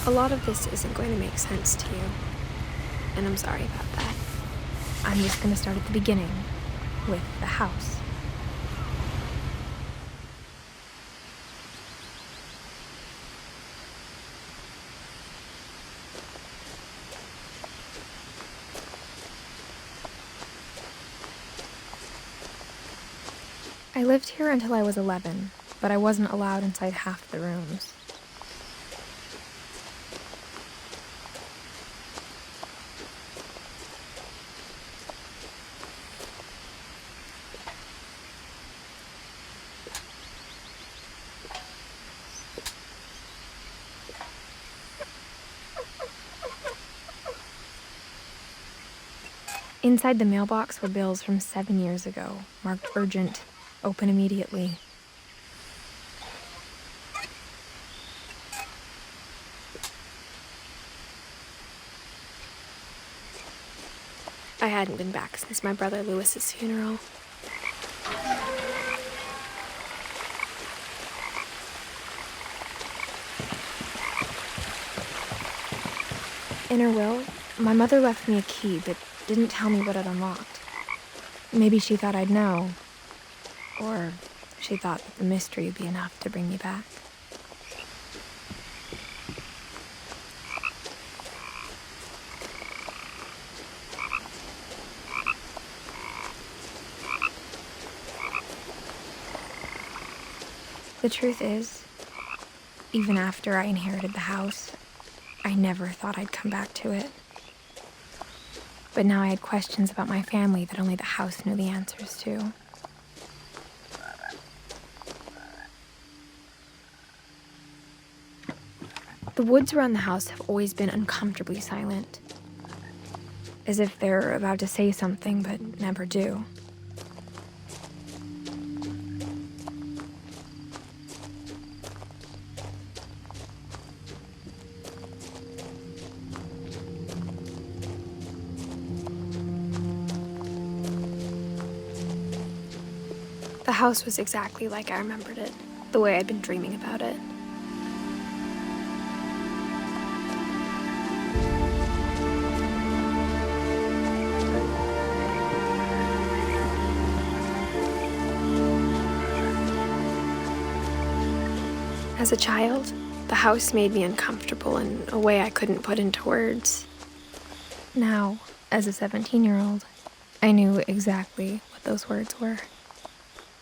A lot of this isn't going to make sense to you, and I'm sorry about that. I'm just going to start at the beginning, with the house. I lived here until I was 11, but I wasn't allowed inside half the rooms. Inside the mailbox were bills from 7 years ago, marked urgent, open immediately. I hadn't been back since my brother Lewis's funeral. In her will, my mother left me a key, but didn't tell me what it unlocked. Maybe she thought I'd know, or she thought that the mystery would be enough to bring me back. The truth is, even after I inherited the house, I never thought I'd come back to it. But now I had questions about my family that only the house knew the answers to. The woods around the house have always been uncomfortably silent, as if they're about to say something but never do. The house was exactly like I remembered it, the way I'd been dreaming about it. As a child, the house made me uncomfortable in a way I couldn't put into words. Now, as a 17-year-old, I knew exactly what those words were.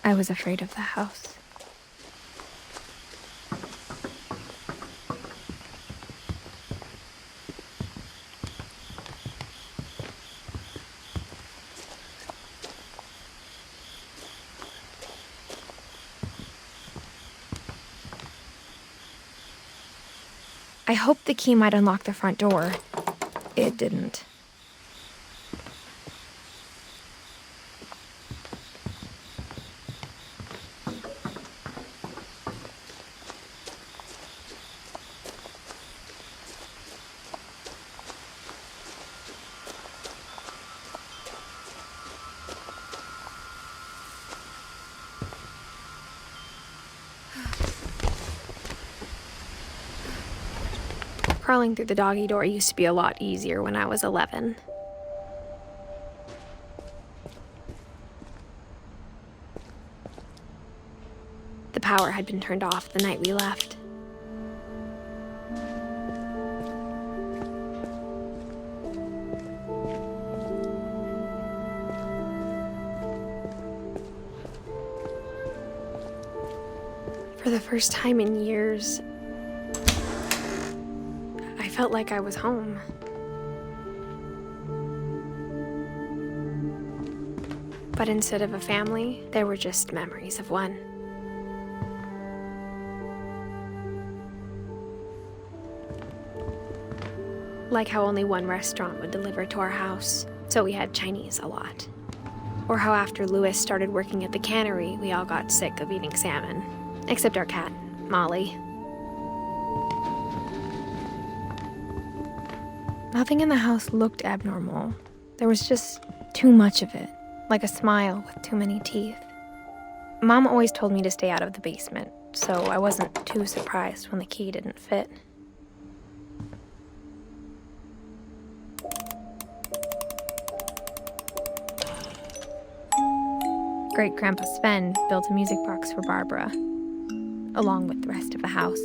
I was afraid of the house. I hoped the key might unlock the front door. It didn't. Crawling through the doggy door used to be a lot easier when I was 11. The power had been turned off the night we left. For the first time in years, I felt like I was home. But instead of a family, there were just memories of one. Like how only one restaurant would deliver to our house, so we had Chinese a lot. Or how after Lewis started working at the cannery, we all got sick of eating salmon. Except our cat, Molly. Nothing in the house looked abnormal. There was just too much of it, like a smile with too many teeth. Mom always told me to stay out of the basement, so I wasn't too surprised when the key didn't fit. Great-Grandpa Sven built a music box for Barbara, along with the rest of the house.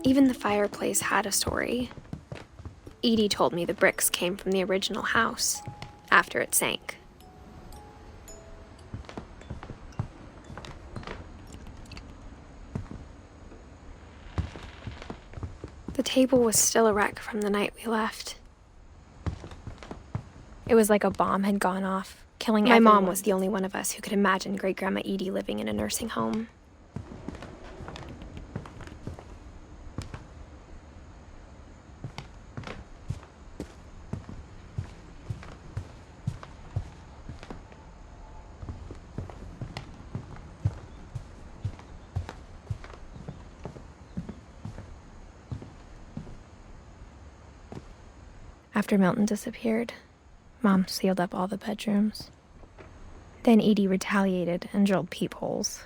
Even the fireplace had a story. Edie told me the bricks came from the original house after it sank. The table was still a wreck from the night we left. It was like a bomb had gone off, killing everyone. My mom was the only one of us who could imagine Great-Grandma Edie living in a nursing home. After Milton disappeared, Mom sealed up all the bedrooms. Then Edie retaliated and drilled peepholes.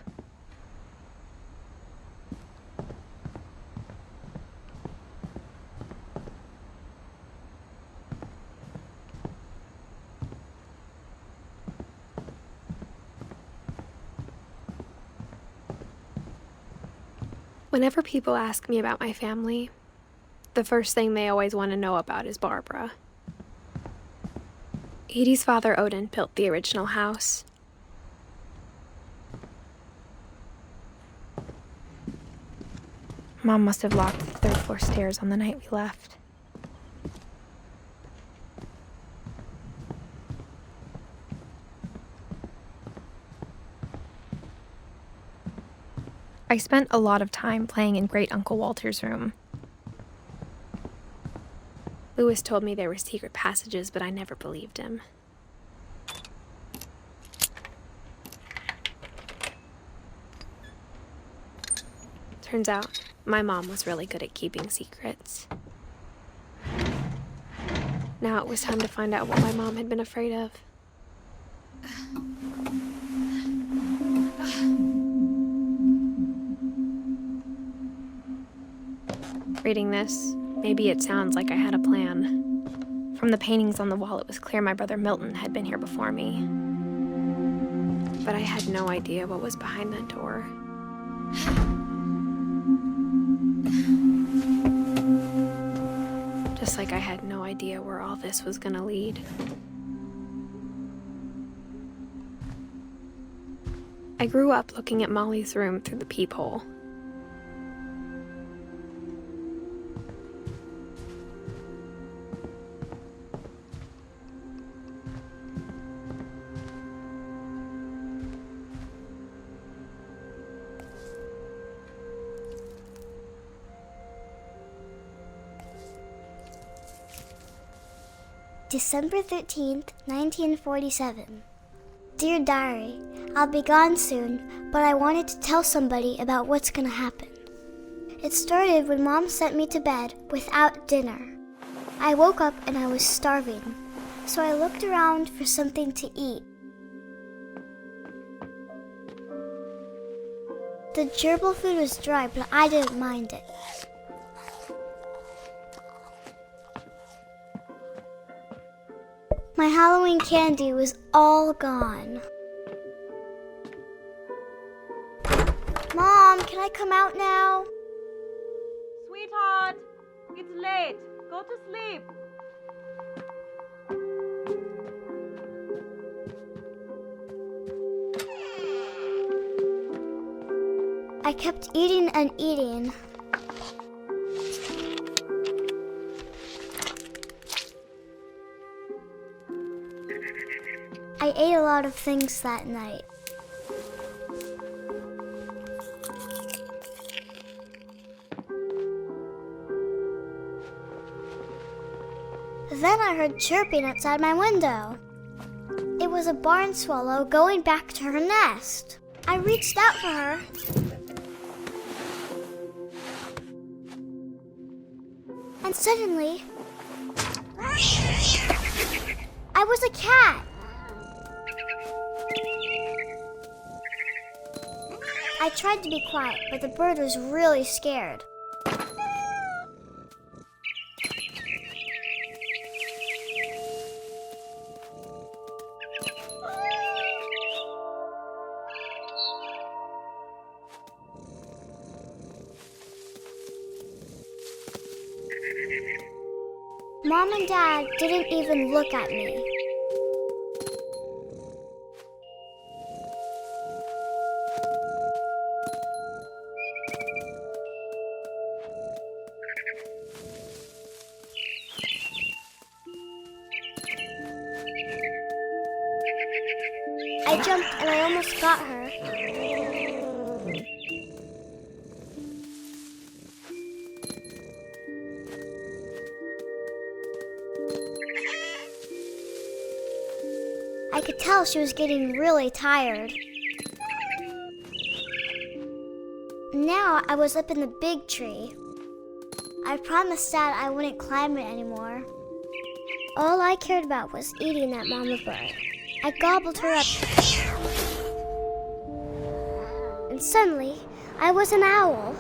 Whenever people ask me about my family, the first thing they always want to know about is Barbara. Edie's father, Odin, built the original house. Mom must have locked the third-floor stairs on the night we left. I spent a lot of time playing in Great Uncle Walter's room. Lewis told me there were secret passages, but I never believed him. Turns out, my mom was really good at keeping secrets. Now it was time to find out what my mom had been afraid of. Reading this, maybe it sounds like I had a plan. From the paintings on the wall, it was clear my brother Milton had been here before me. But I had no idea what was behind that door. Just like I had no idea where all this was gonna lead. I grew up looking at Molly's room through the peephole. December 13th, 1947. Dear Diary, I'll be gone soon, but I wanted to tell somebody about what's gonna happen. It started when Mom sent me to bed without dinner. I woke up and I was starving, so I looked around for something to eat. The gerbil food was dry, but I didn't mind it. My Halloween candy was all gone. Mom, can I come out now? Sweetheart, it's late. Go to sleep. I kept eating and eating. I ate a lot of things that night. Then I heard chirping outside my window. It was a barn swallow going back to her nest. I reached out for her. And suddenly, I was a cat. I tried to be quiet, but the bird was really scared. Mom and Dad didn't even look at me. I jumped and I almost got her. I could tell she was getting really tired. Now I was up in the big tree. I promised Dad I wouldn't climb it anymore. All I cared about was eating that mama bird. I gobbled her up. And suddenly, I was an owl.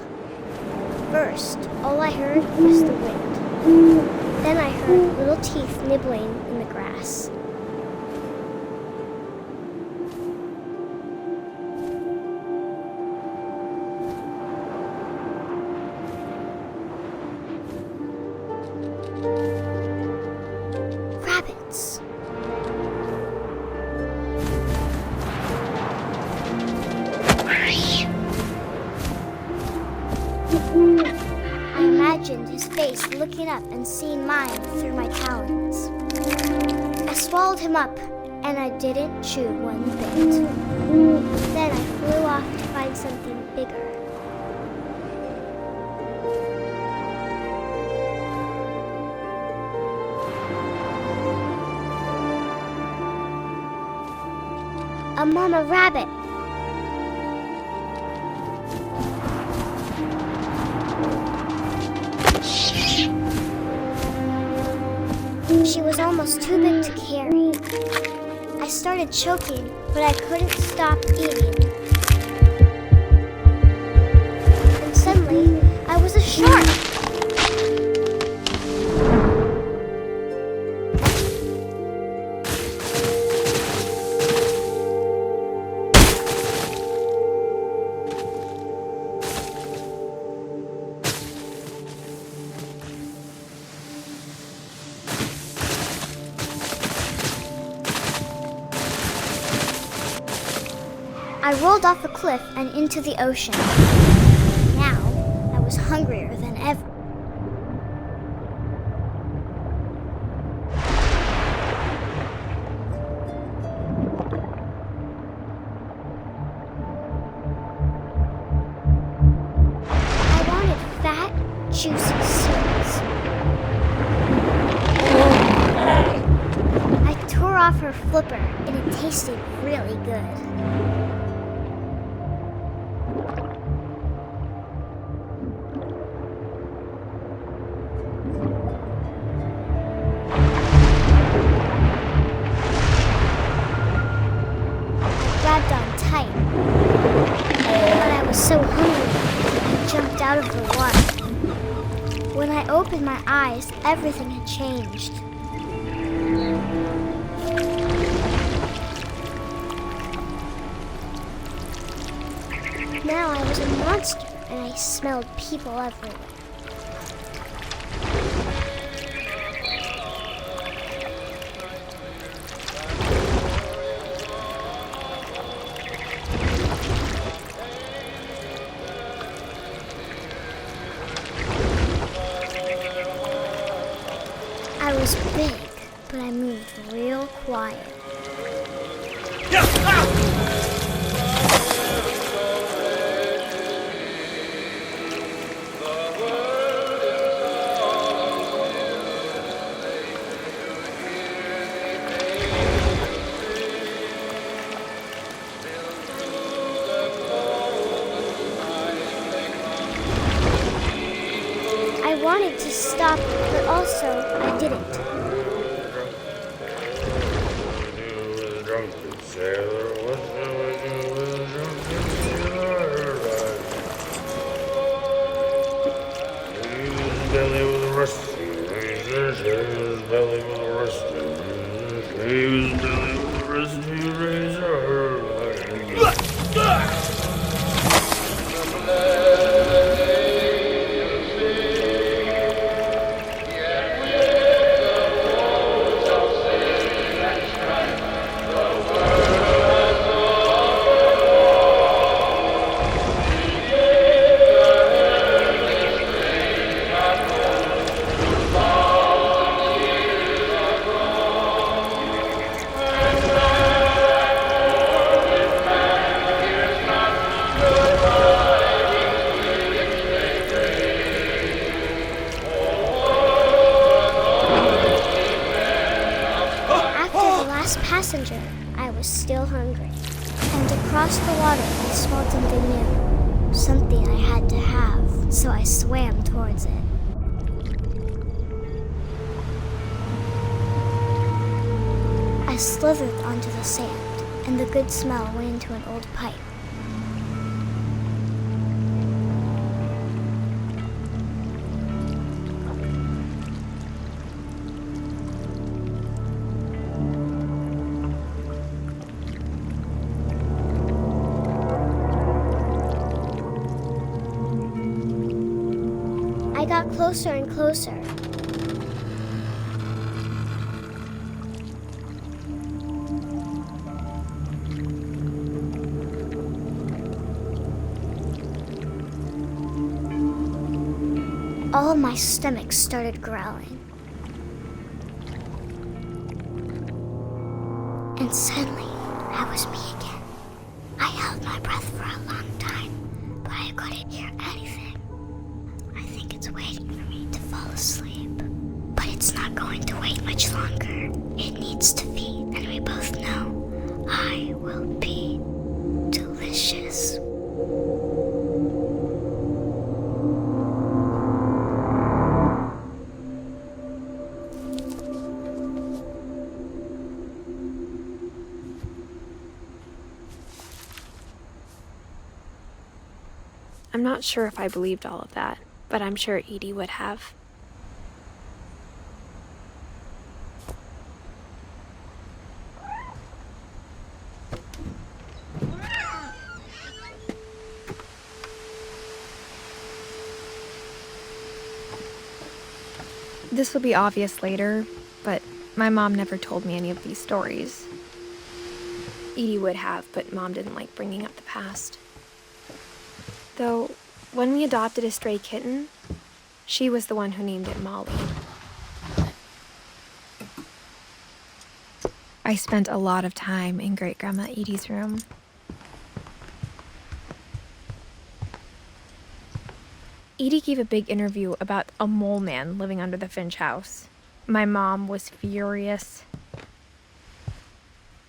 First, all I heard was the wind. Then I heard little teeth nibbling in the grass. Rabbits. I imagined his face looking up and seeing mine through my talons. I swallowed him up, and I didn't chew one bit. Then I flew off to find something bigger. A mama rabbit. She was almost too big to carry. I started choking, but I couldn't stop eating. And suddenly, I was a shark. I rolled off a cliff and into the ocean. Now, I was hungrier than ever. I wanted fat, juicy seeds. I tore off her flipper, and it tasted really good. Grabbed on tight, but I was so hungry, I jumped out of the water. When I opened my eyes, everything had changed. Now I was a monster, and I smelled people everywhere. I was big, but I moved real quiet. I wanted to stop, but also I didn't. still hungry. And across the water, I smelled something new. Something I had to have, so I swam towards it. I slithered onto the sand, and the good smell went into an old pipe. I got closer and closer. All of my stomach started growling. And suddenly, I was me again. I held my breath for a long time, but I couldn't hear anything. I think it's waiting for me to fall asleep. But it's not going to wait much longer. It needs to feed, and we both know I will be delicious. I'm not sure if I believed all of that, but I'm sure Edie would have. This will be obvious later, but my mom never told me any of these stories. Edie would have, but Mom didn't like bringing up the past. Though, when we adopted a stray kitten, she was the one who named it Molly. I spent a lot of time in Great-Grandma Edie's room. Edie gave a big interview about a mole man living under the Finch house. My mom was furious.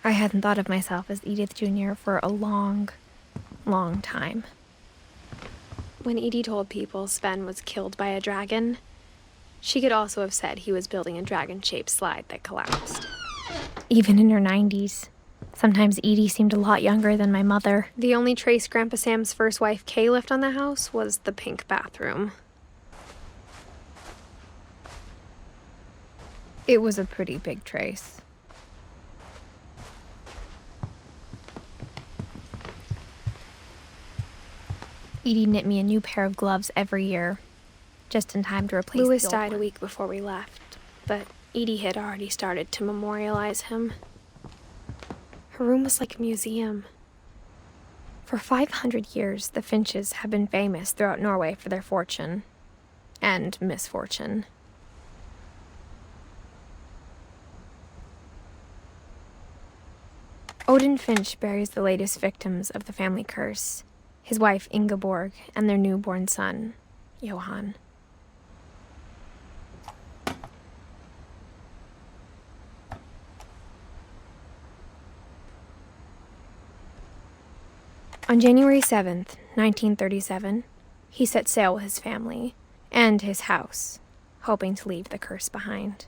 I hadn't thought of myself as Edith Jr. for a long, long time. When Edie told people Sven was killed by a dragon, she could also have said he was building a dragon-shaped slide that collapsed. Even in her 90s, sometimes Edie seemed a lot younger than my mother. The only trace Grandpa Sam's first wife Kay left on the house was the pink bathroom. It was a pretty big trace. Edie knit me a new pair of gloves every year, just in time to replace Louis died a week before we left, but Edie had already started to memorialize him. Her room was like a museum. For 500 years, the Finches have been famous throughout Norway for their fortune and misfortune. Odin Finch buries the latest victims of the family curse, his wife Ingeborg and their newborn son, Johan. On January 7th, 1937, he set sail with his family and his house, hoping to leave the curse behind.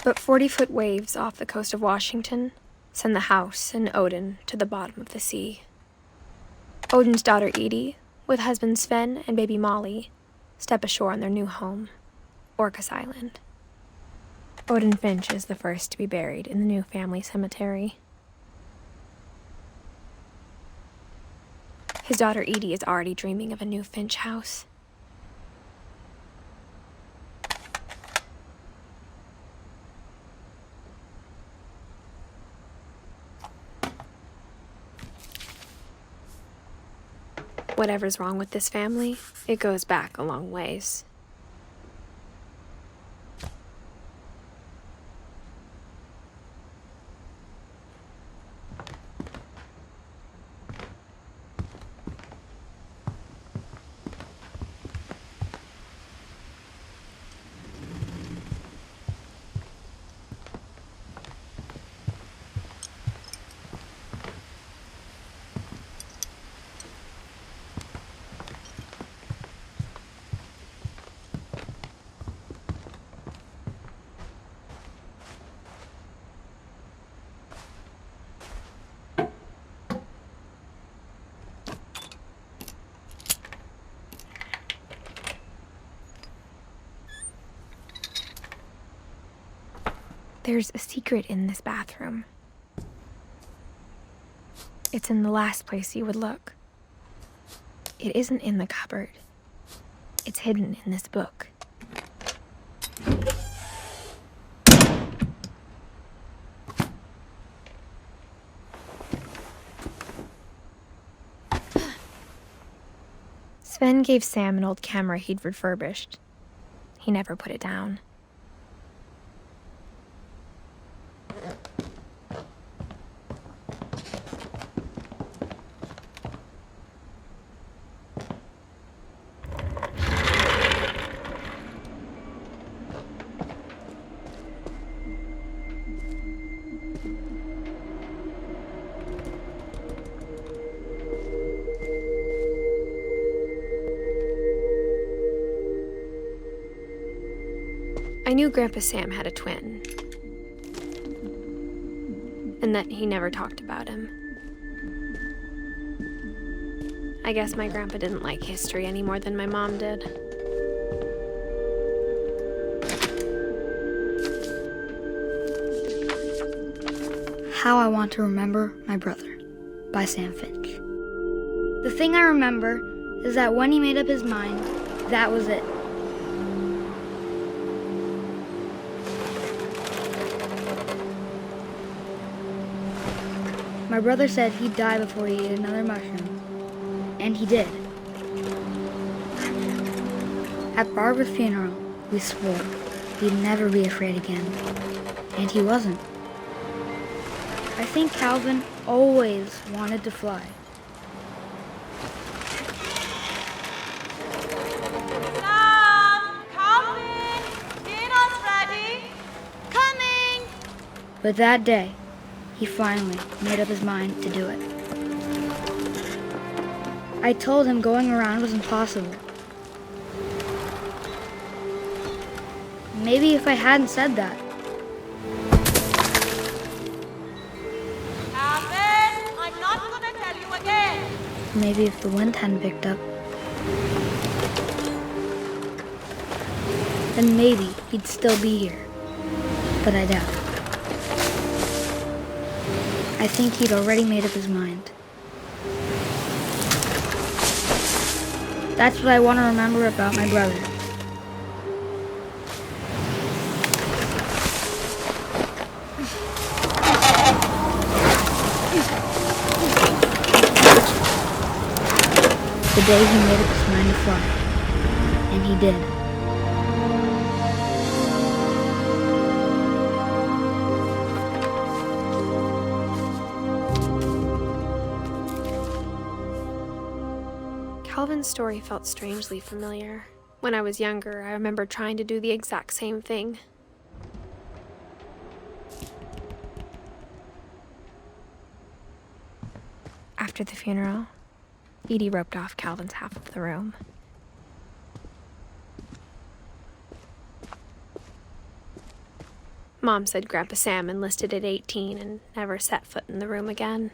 But 40-foot waves off the coast of Washington send the house and Odin to the bottom of the sea. Odin's daughter Edie, with husband Sven and baby Molly, step ashore on their new home, Orcas Island. Odin Finch is the first to be buried in the new family cemetery. His daughter Edie is already dreaming of a new Finch house. Whatever's wrong with this family, it goes back a long ways. There's a secret in this bathroom. It's in the last place you would look. It isn't in the cupboard. It's hidden in this book. Sven gave Sam an old camera he'd refurbished. He never put it down. I knew Grandpa Sam had a twin, and that he never talked about him. I guess my grandpa didn't like history any more than my mom did. How I Want to Remember My Brother by Sam Finch. The thing I remember is that when he made up his mind, that was it. My brother said he'd die before he ate another mushroom, and he did. At Barbara's funeral, we swore he'd never be afraid again, and he wasn't. I think Calvin always wanted to fly. Sam! Calvin! Dinner's ready! Coming! But that day, he finally made up his mind to do it. I told him going around was impossible. Maybe if I hadn't said that, Calvin, I'm not gonna tell you again. maybe if the wind hadn't picked up, then maybe he'd still be here. But I doubt it. I think he'd already made up his mind. That's what I want to remember about my brother. The day he made up his mind to fly. And he did. Calvin's story felt strangely familiar. When I was younger, I remember trying to do the exact same thing. After the funeral, Edie roped off Calvin's half of the room. Mom said Grandpa Sam enlisted at 18 and never set foot in the room again.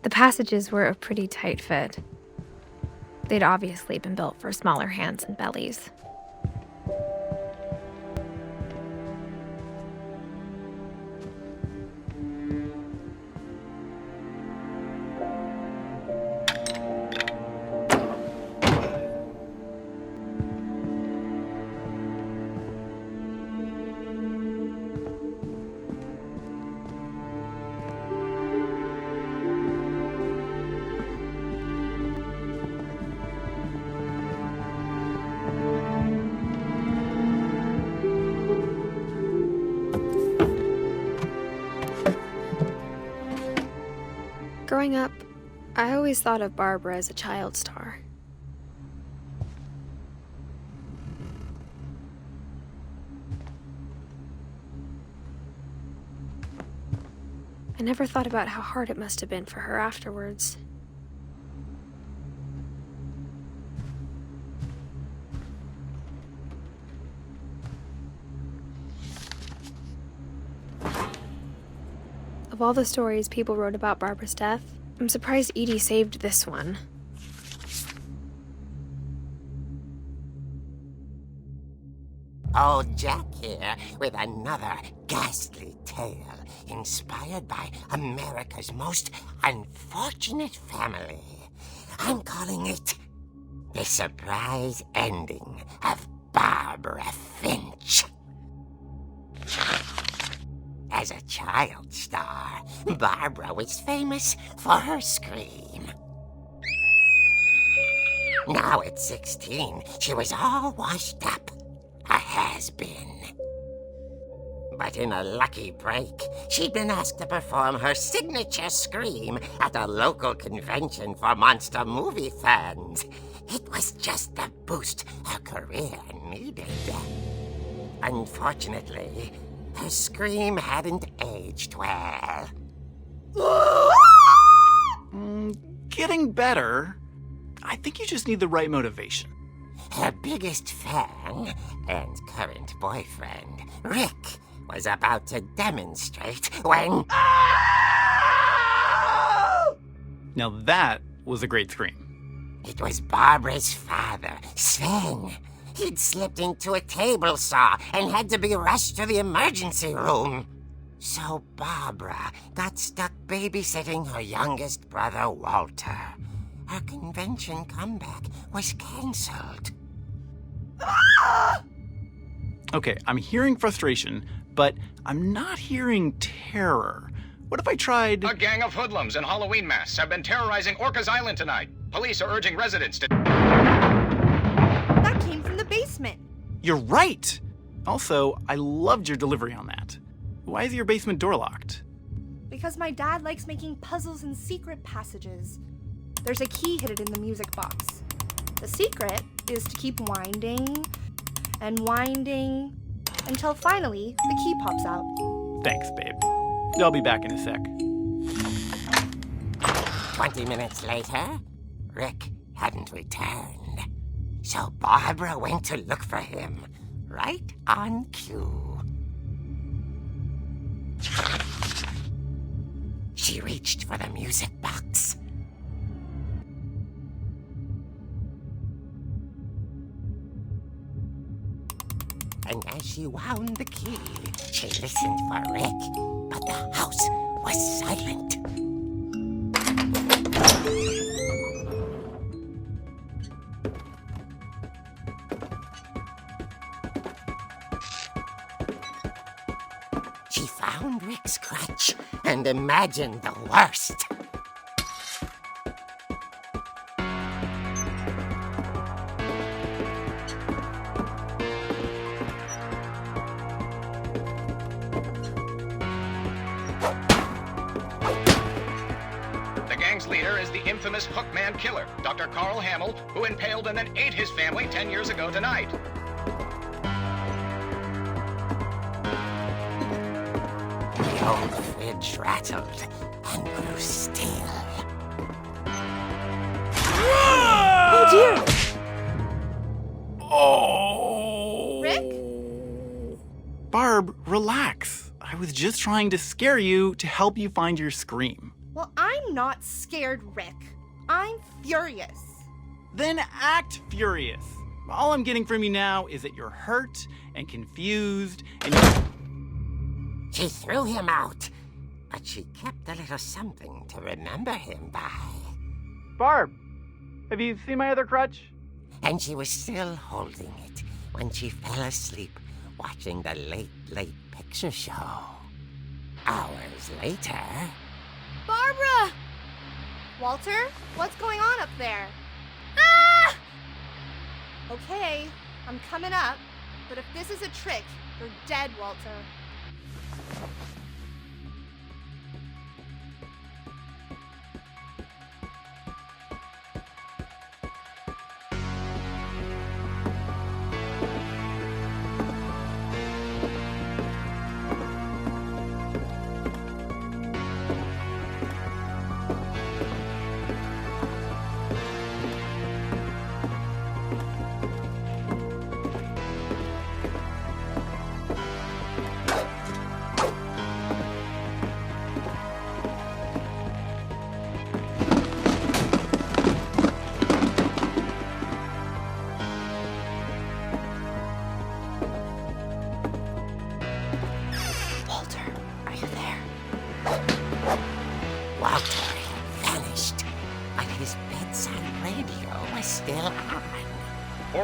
The passages were a pretty tight fit. They'd obviously been built for smaller hands and bellies. Growing up, I always thought of Barbara as a child star. I never thought about how hard it must have been for her afterwards. Of all the stories people wrote about Barbara's death, I'm surprised Edie saved this one. Old Jack here with another ghastly tale inspired by America's most unfortunate family. I'm calling it The Surprise Ending of Barbara Finch. As a child star, Barbara was famous for her scream. Now at 16, she was all washed up. A has-been. But in a lucky break, she'd been asked to perform her signature scream at a local convention for monster movie fans. It was just the boost her career needed. Unfortunately, her scream hadn't aged well. Getting better. I think you just need the right motivation. Her biggest fan and current boyfriend, Rick, was about to demonstrate when... Now that was a great scream. It was Barbara's father, Sven. He'd slipped into a table saw and had to be rushed to the emergency room. So Barbara got stuck babysitting her youngest brother, Walter. Her convention comeback was cancelled. Okay, I'm hearing frustration, but I'm not hearing terror. What if I tried... A gang of hoodlums in Halloween masks have been terrorizing Orcas Island tonight. Police are urging residents to... That came from the basement. You're right! Also, I loved your delivery on that. Why is your basement door locked? Because my dad likes making puzzles and secret passages. There's a key hidden in the music box. The secret is to keep winding and winding until finally the key pops out. Thanks, babe. I'll be back in a sec. 20 minutes later, Rick hadn't returned. So Barbara went to look for him, right on cue. She reached for the music box. And as she wound the key, she listened for Rick, but the house was silent. She found Rick's crutch and imagined the worst. The gang's leader is the infamous Hookman killer, Dr. Carl Hamill, who impaled and then ate his family 10 years ago tonight. The old fridge rattled and grew still. Oh dear! Oh! Rick? Barb, relax. I was just trying to scare you to help you find your scream. Well, I'm not scared, Rick. I'm furious. Then act furious. All I'm getting from you now is that you're hurt and confused and She threw him out, but she kept a little something to remember him by. Barb, have you seen my other crutch? And she was still holding it when she fell asleep watching the late picture show. Hours later... Barbara! Walter, what's going on up there? Ah! Okay, I'm coming up, but if this is a trick, you're dead, Walter.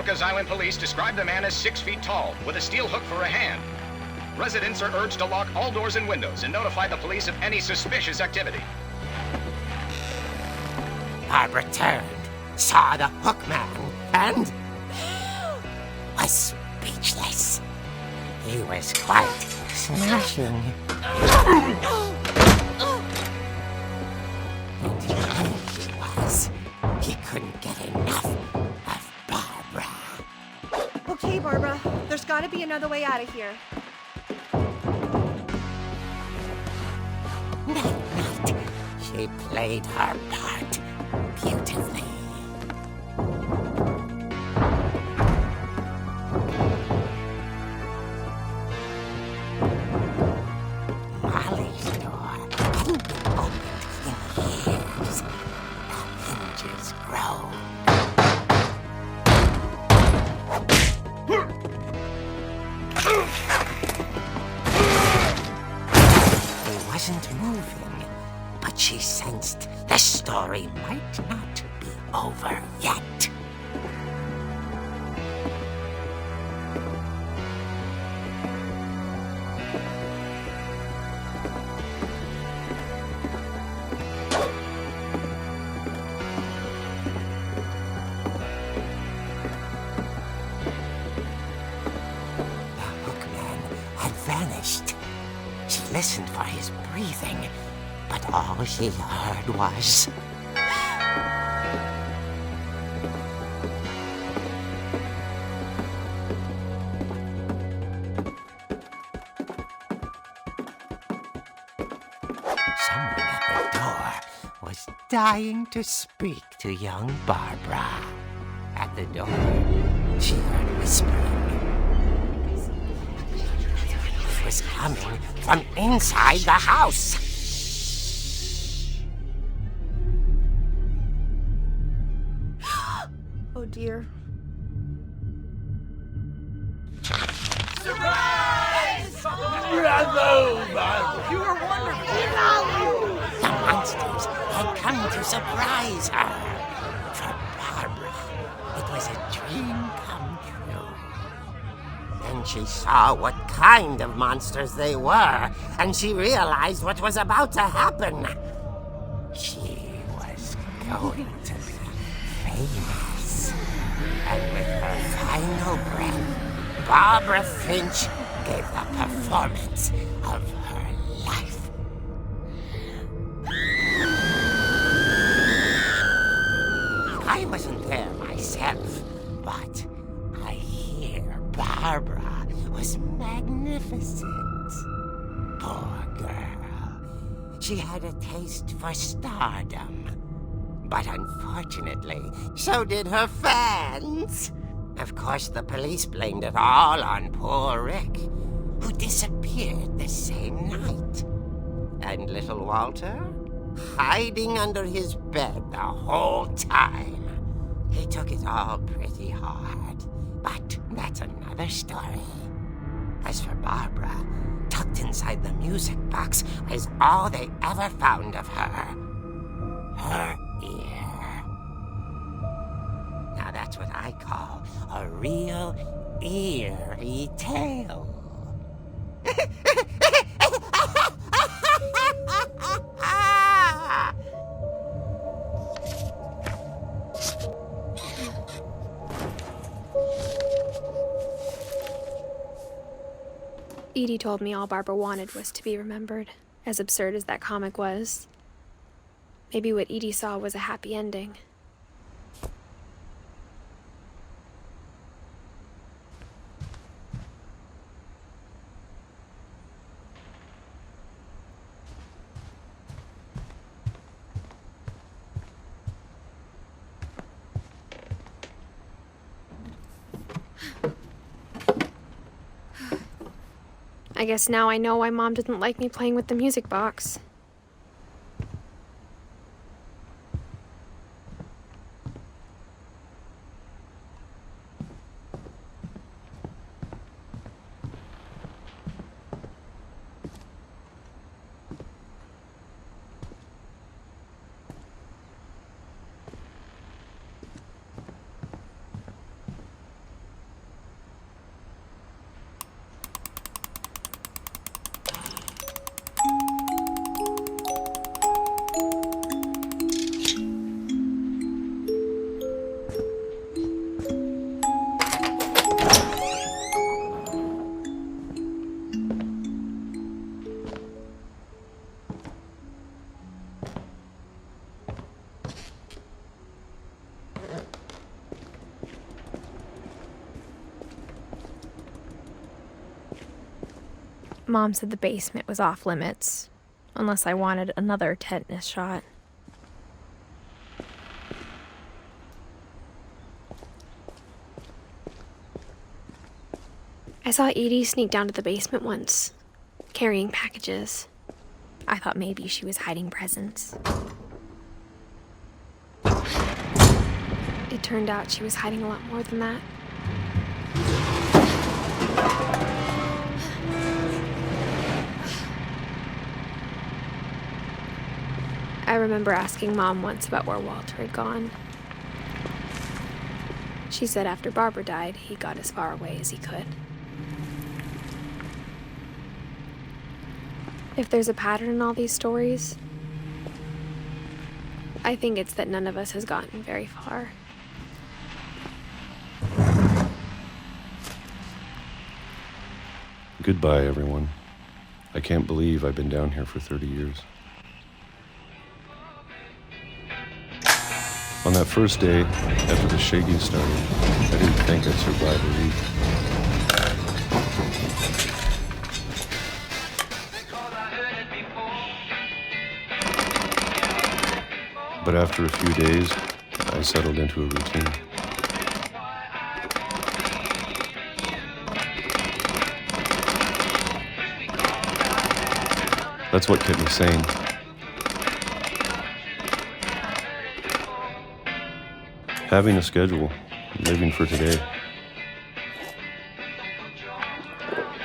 Pocahontas Island police describe the man as 6 feet tall, with a steel hook for a hand. Residents are urged to lock all doors and windows and notify the police of any suspicious activity. Barbara turned, saw the hook man, and was speechless. He was quite smashing. And here he was. He couldn't get enough of Barbara. Okay, Barbara, there's gotta be another way out of here. That night, she played her part beautifully. Molly's door hadn't been opened in years. The hinges groaned. He wasn't moving, but she sensed the story might not be over yet. Vanished. She listened for his breathing, but all she heard was... Someone at the door was dying to speak to young Barbara. At the door, she heard whispering. Was coming from inside the house. Oh dear. Surprise! Bravo, Barbara! You are wonderful! The monsters had come to surprise her. For Barbara, it was a dream come true. Then she saw what kind of monsters they were, and she realized what was about to happen. She was going to be famous. And with her final breath, Barbara Finch gave the performance of her life. I wasn't there myself, but I hear Barbara was magnificent. Poor girl. She had a taste for stardom. But unfortunately, so did her fans. Of course, the police blamed it all on poor Rick, who disappeared the same night. And little Walter, hiding under his bed the whole time. He took it all pretty hard, but that's another story. As for Barbara, tucked inside the music box was all they ever found of her. Her ear. Now that's what I call a real eerie tale. Edie told me all Barbara wanted was to be remembered, as absurd as that comic was. Maybe what Edie saw was a happy ending. I guess now I know why Mom didn't like me playing with the music box. Mom said the basement was off limits, unless I wanted another tetanus shot. I saw Edie sneak down to the basement once, carrying packages. I thought maybe she was hiding presents. It turned out she was hiding a lot more than that. I remember asking Mom once about where Walter had gone. She said after Barbara died, he got as far away as he could. If there's a pattern in all these stories, I think it's that none of us has gotten very far. Goodbye, everyone. I can't believe I've been down here for 30 years. On that first day, after the shaking started, I didn't think I'd survive a week. But after a few days, I settled into a routine. That's what kept me sane. Having a schedule, living for today.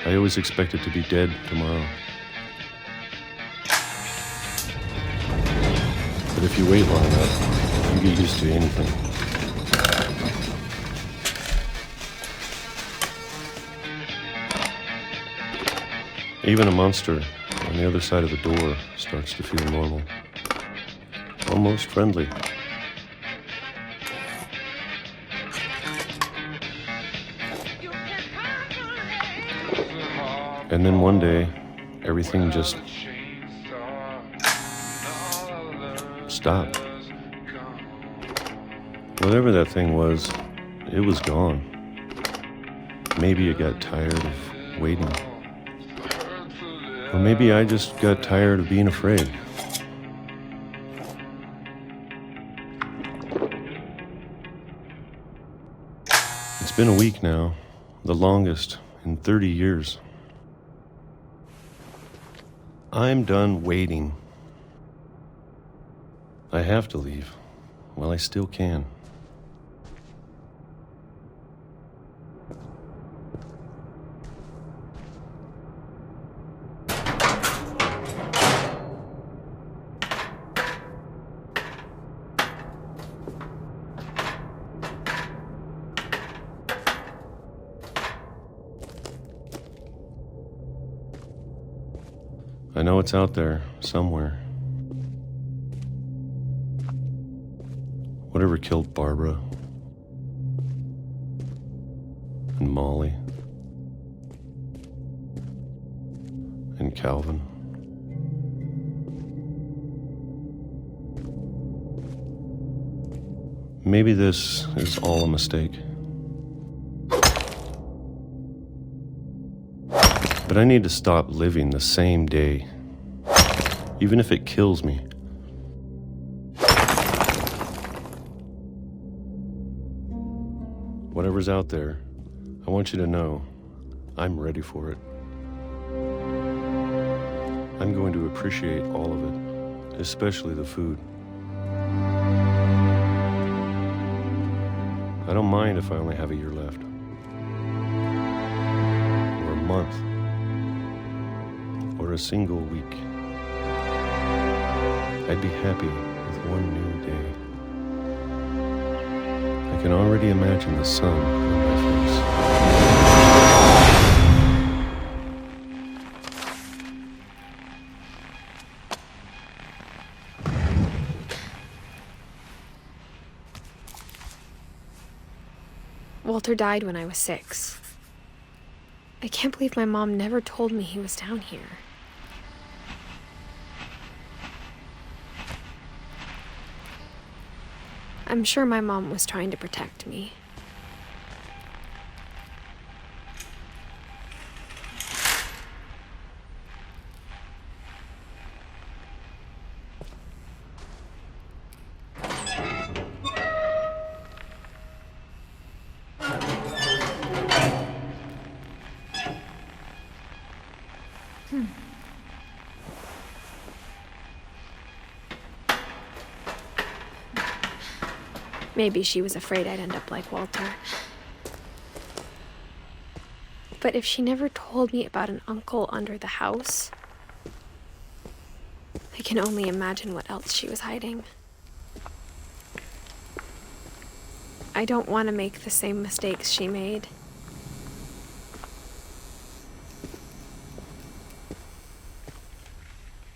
I always expected to be dead tomorrow. But if you wait long enough, you get used to anything. Even a monster on the other side of the door starts to feel normal. Almost friendly. And then one day, everything just stopped. Whatever that thing was, it was gone. Maybe it got tired of waiting. Or maybe I just got tired of being afraid. It's been a week now, the longest in 30 years. I'm done waiting. I have to leave while I still can. I know it's out there, somewhere. Whatever killed Barbara and Molly and Calvin. Maybe this is all a mistake. But I need to stop living the same day, even if it kills me. Whatever's out there, I want you to know I'm ready for it. I'm going to appreciate all of it, especially the food. I don't mind if I only have a year left, or a month, or a single week. I'd be happy with one new day. I can already imagine the sun on my face. Walter died when I was 6. I can't believe my mom never told me he was down here. I'm sure my mom was trying to protect me. Maybe she was afraid I'd end up like Walter. But if she never told me about an uncle under the house, I can only imagine what else she was hiding. I don't want to make the same mistakes she made.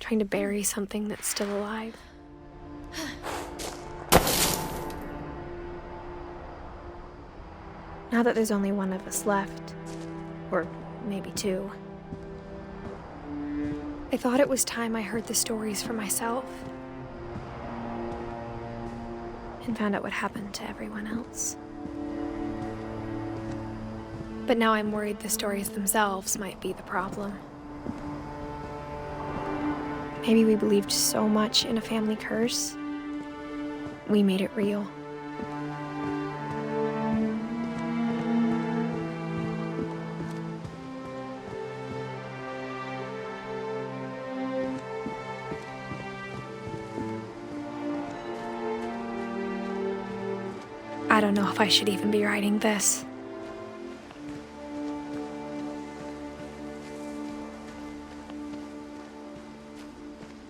Trying to bury something that's still alive. Now that there's only one of us left, or maybe two, I thought it was time I heard the stories for myself and found out what happened to everyone else. But now I'm worried the stories themselves might be the problem. Maybe we believed so much in a family curse, we made it real. I don't know if I should even be writing this.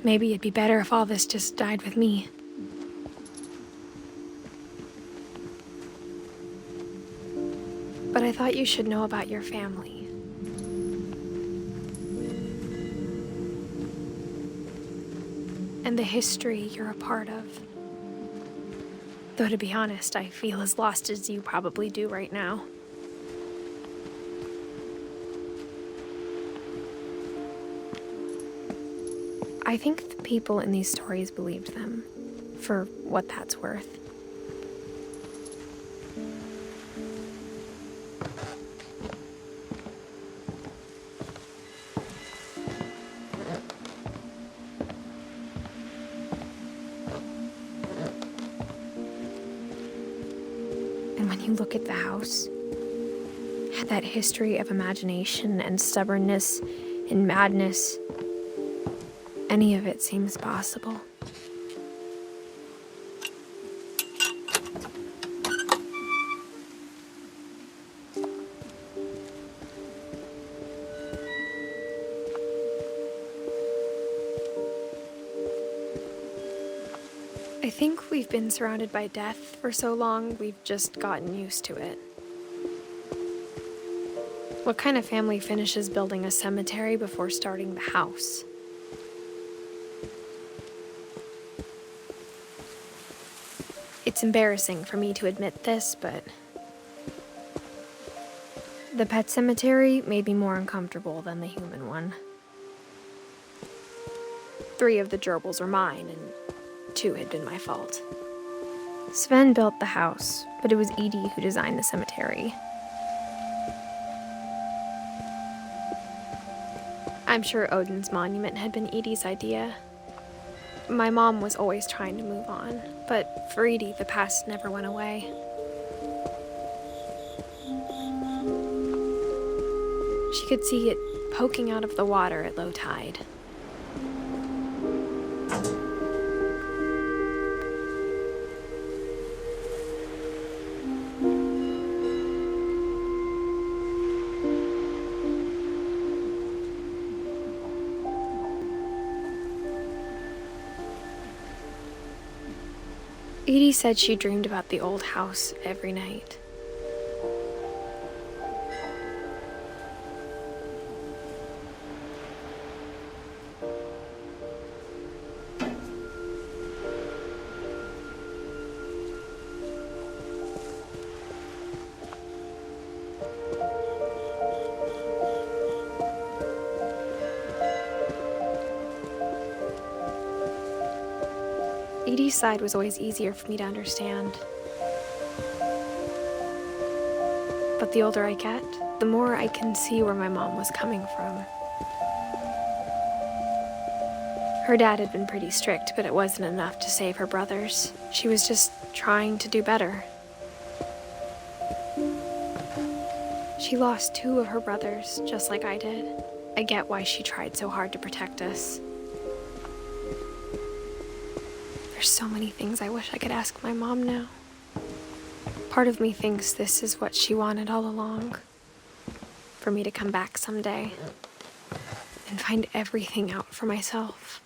Maybe it'd be better if all this just died with me. But I thought you should know about your family. And the history you're a part of. Though to be honest, I feel as lost as you probably do right now. I think the people in these stories believed them, for what that's worth. And when you look at the house, that history of imagination and stubbornness and madness, any of it seems possible. I think we've been surrounded by death for so long, we've just gotten used to it. What kind of family finishes building a cemetery before starting the house? It's embarrassing for me to admit this, but the pet cemetery made me more uncomfortable than the human one. 3 of the gerbils were mine, and 2 had been my fault. Sven built the house, but it was Edie who designed the cemetery. I'm sure Odin's monument had been Edie's idea. My mom was always trying to move on, but for Edie, the past never went away. She could see it poking out of the water at low tide. Edie said she dreamed about the old house every night. Edie's side was always easier for me to understand. But the older I get, the more I can see where my mom was coming from. Her dad had been pretty strict, but it wasn't enough to save her brothers. She was just trying to do better. She lost 2 of her brothers, just like I did. I get why she tried so hard to protect us. There's so many things I wish I could ask my mom now. Part of me thinks this is what she wanted all along. For me to come back someday and find everything out for myself.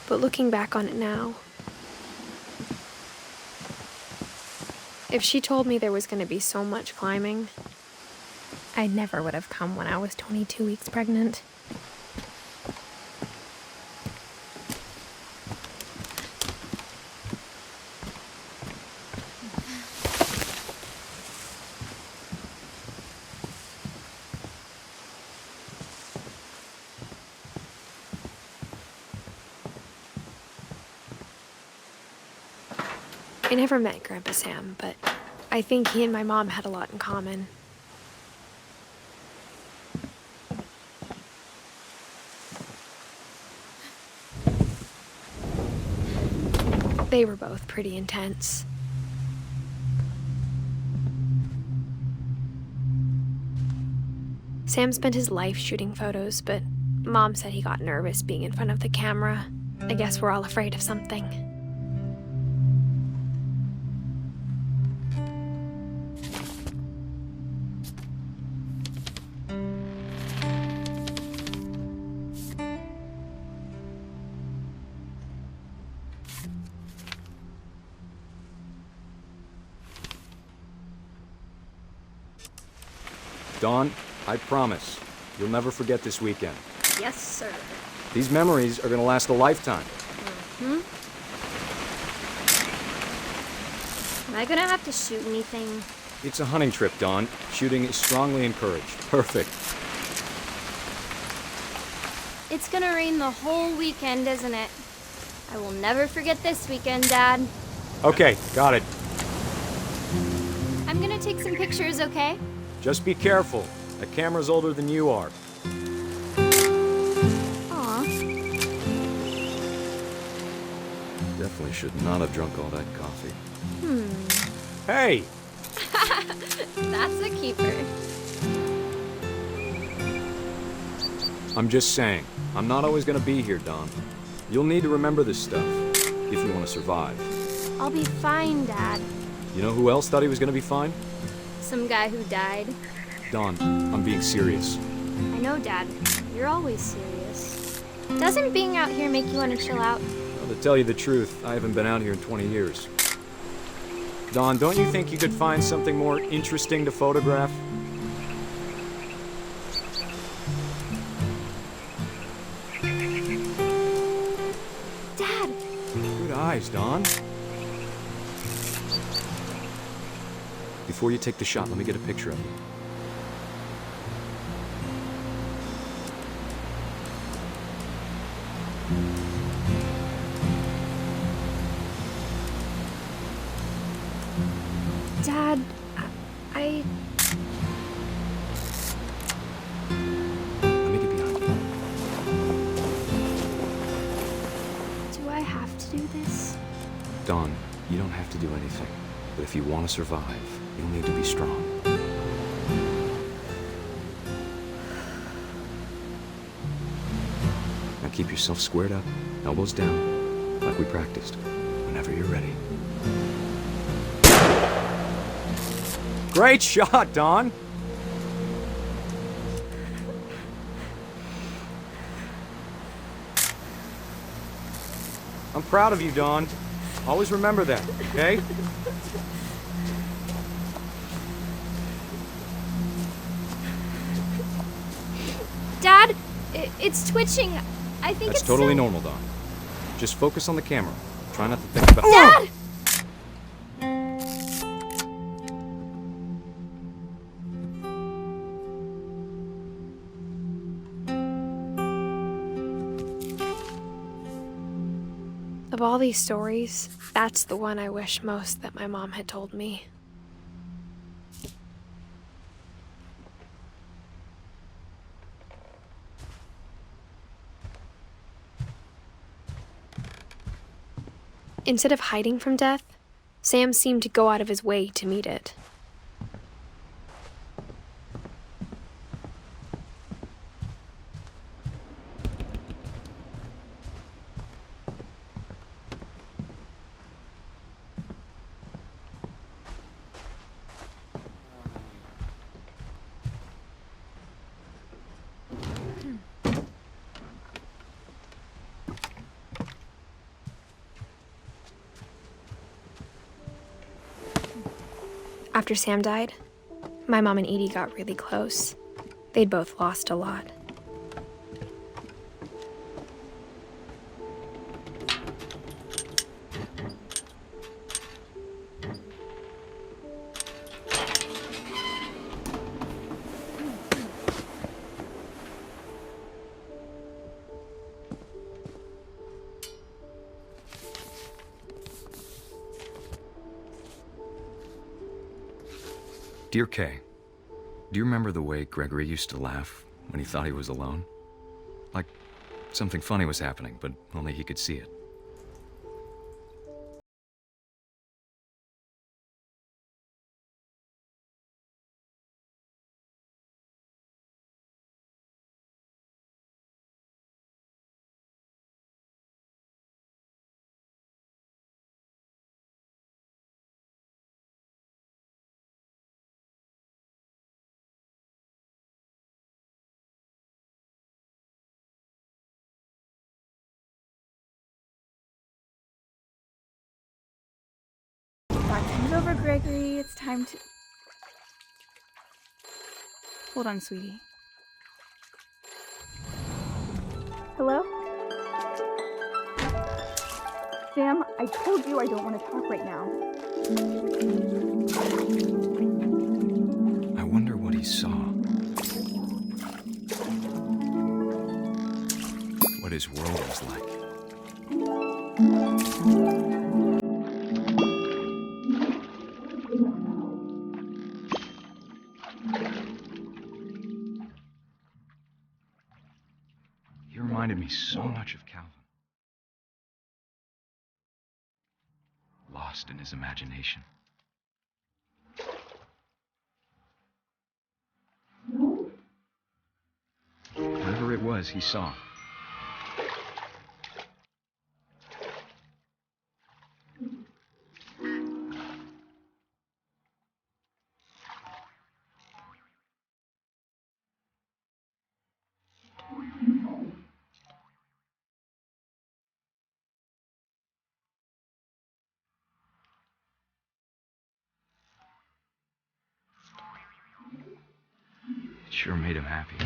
But looking back on it now, if she told me there was going to be so much climbing, I never would have come when I was 22 weeks pregnant. I never met Grandpa Sam, but I think he and my mom had a lot in common. They were both pretty intense. Sam spent his life shooting photos, but Mom said he got nervous being in front of the camera. I guess we're all afraid of something. Dawn, I promise, you'll never forget this weekend. Yes, sir. These memories are gonna last a lifetime. Am I gonna have to shoot anything? It's a hunting trip, Dawn. Shooting is strongly encouraged. Perfect. It's gonna rain the whole weekend, isn't it? I will never forget this weekend, Dad. Okay, got it. I'm gonna take some pictures, okay? Just be careful. That camera's older than you are. Aw. Definitely should not have drunk all that coffee. Hey! That's a keeper. I'm just saying, I'm not always gonna be here, Dawn. You'll need to remember this stuff, if you want to survive. I'll be fine, Dad. You know who else thought he was gonna be fine? Some guy who died. Dawn, I'm being serious. I know, Dad. You're always serious. Doesn't being out here make you want to chill out? Well, to tell you the truth, I haven't been out here in 20 years. Dawn, don't you think you could find something more interesting to photograph? Dad! Good eyes, Dawn. Before you take the shot, let me get a picture of you. Dad, Let me get behind you. Do I have to do this? Dawn, you don't have to do anything. But if you want to survive, you'll need to be strong. Now keep yourself squared up, elbows down, like we practiced, whenever you're ready. Great shot, Dawn! I'm proud of you, Dawn. Always remember that, okay? Dad, it's twitching. I think That's it's totally so... normal, Dawn. Just focus on the camera. Try not to think about— Dad! of all these stories, that's the one I wish most that my mom had told me. Instead of hiding from death, Sam seemed to go out of his way to meet it. After Sam died, my mom and Edie got really close. They'd both lost a lot. Dear Kay, do you remember the way Gregory used to laugh when he thought he was alone? Like something funny was happening, but only he could see it. Time's over, Gregory. It's time to... Hold on, sweetie. Hello? Sam, I told you I don't want to talk right now. I wonder what he saw. What his world was like. He reminded me so much of Calvin. Lost in his imagination. Whatever it was he saw. It sure made him happy.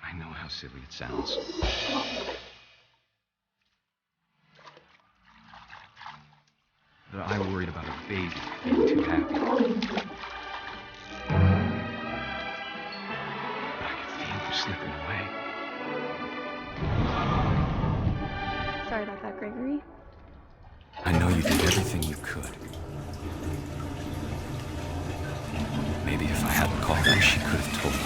I know how silly it sounds. But I worried about a baby being too happy. But I could feel him slipping away. Sorry about that, Gregory. I know you did everything you could. Maybe if I hadn't called her, she could have told me.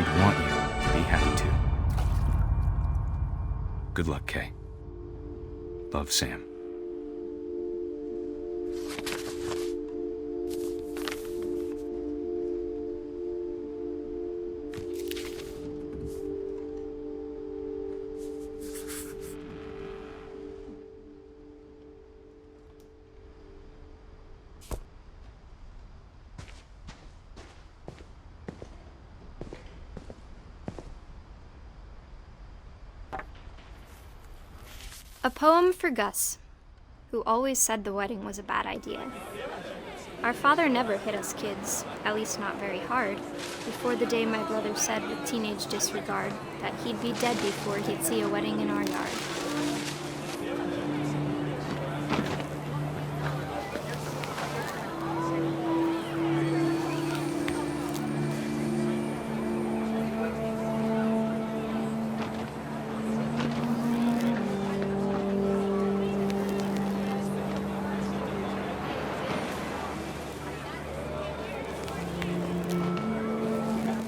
he'd want you to be happy too. Good luck, Kay. Love, Sam. A poem for Gus, who always said the wedding was a bad idea. Our father never hit us kids, at least not very hard, before the day my brother said with teenage disregard that he'd be dead before he'd see a wedding in our yard.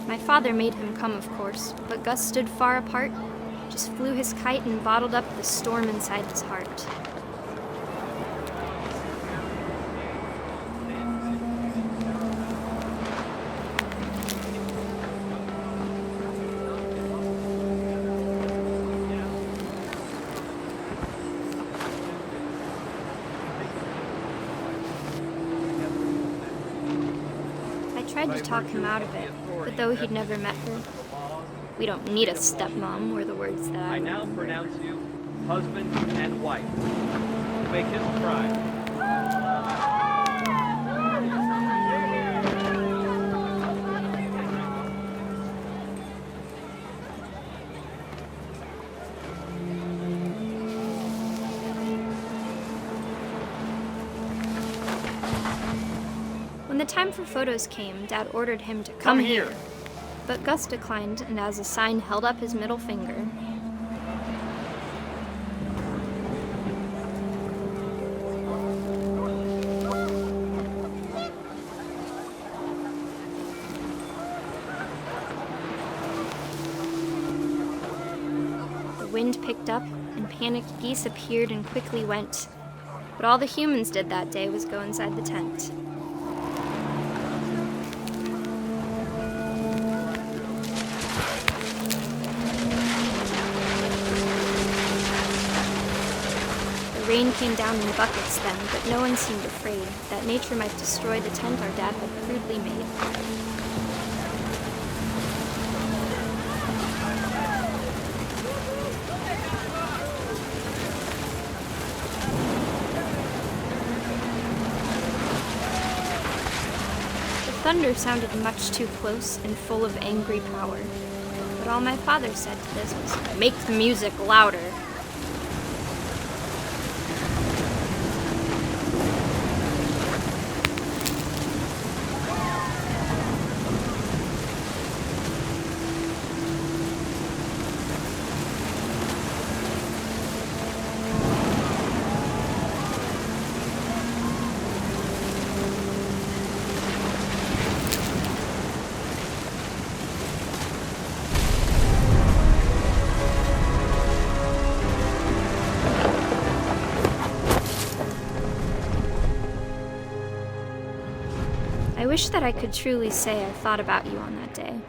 My father made him come, of course, but Gus stood far apart, just flew his kite and bottled up the storm inside his heart. I tried to talk him out of it, but though he'd never met her, "We don't need a stepmom," were the words that I now pronounce you husband and wife. Make his pride. When the time for photos came, Dad ordered him to come here. But Gus declined, and as a sign held up his middle finger. The wind picked up, and panicked geese appeared and quickly went. But all the humans did that day was go inside the tent. Rain came down in buckets then, but no one seemed afraid that nature might destroy the tent our dad had crudely made. The thunder sounded much too close and full of angry power, but all my father said to this was, "Make the music louder." I wish that I could truly say I thought about you on that day.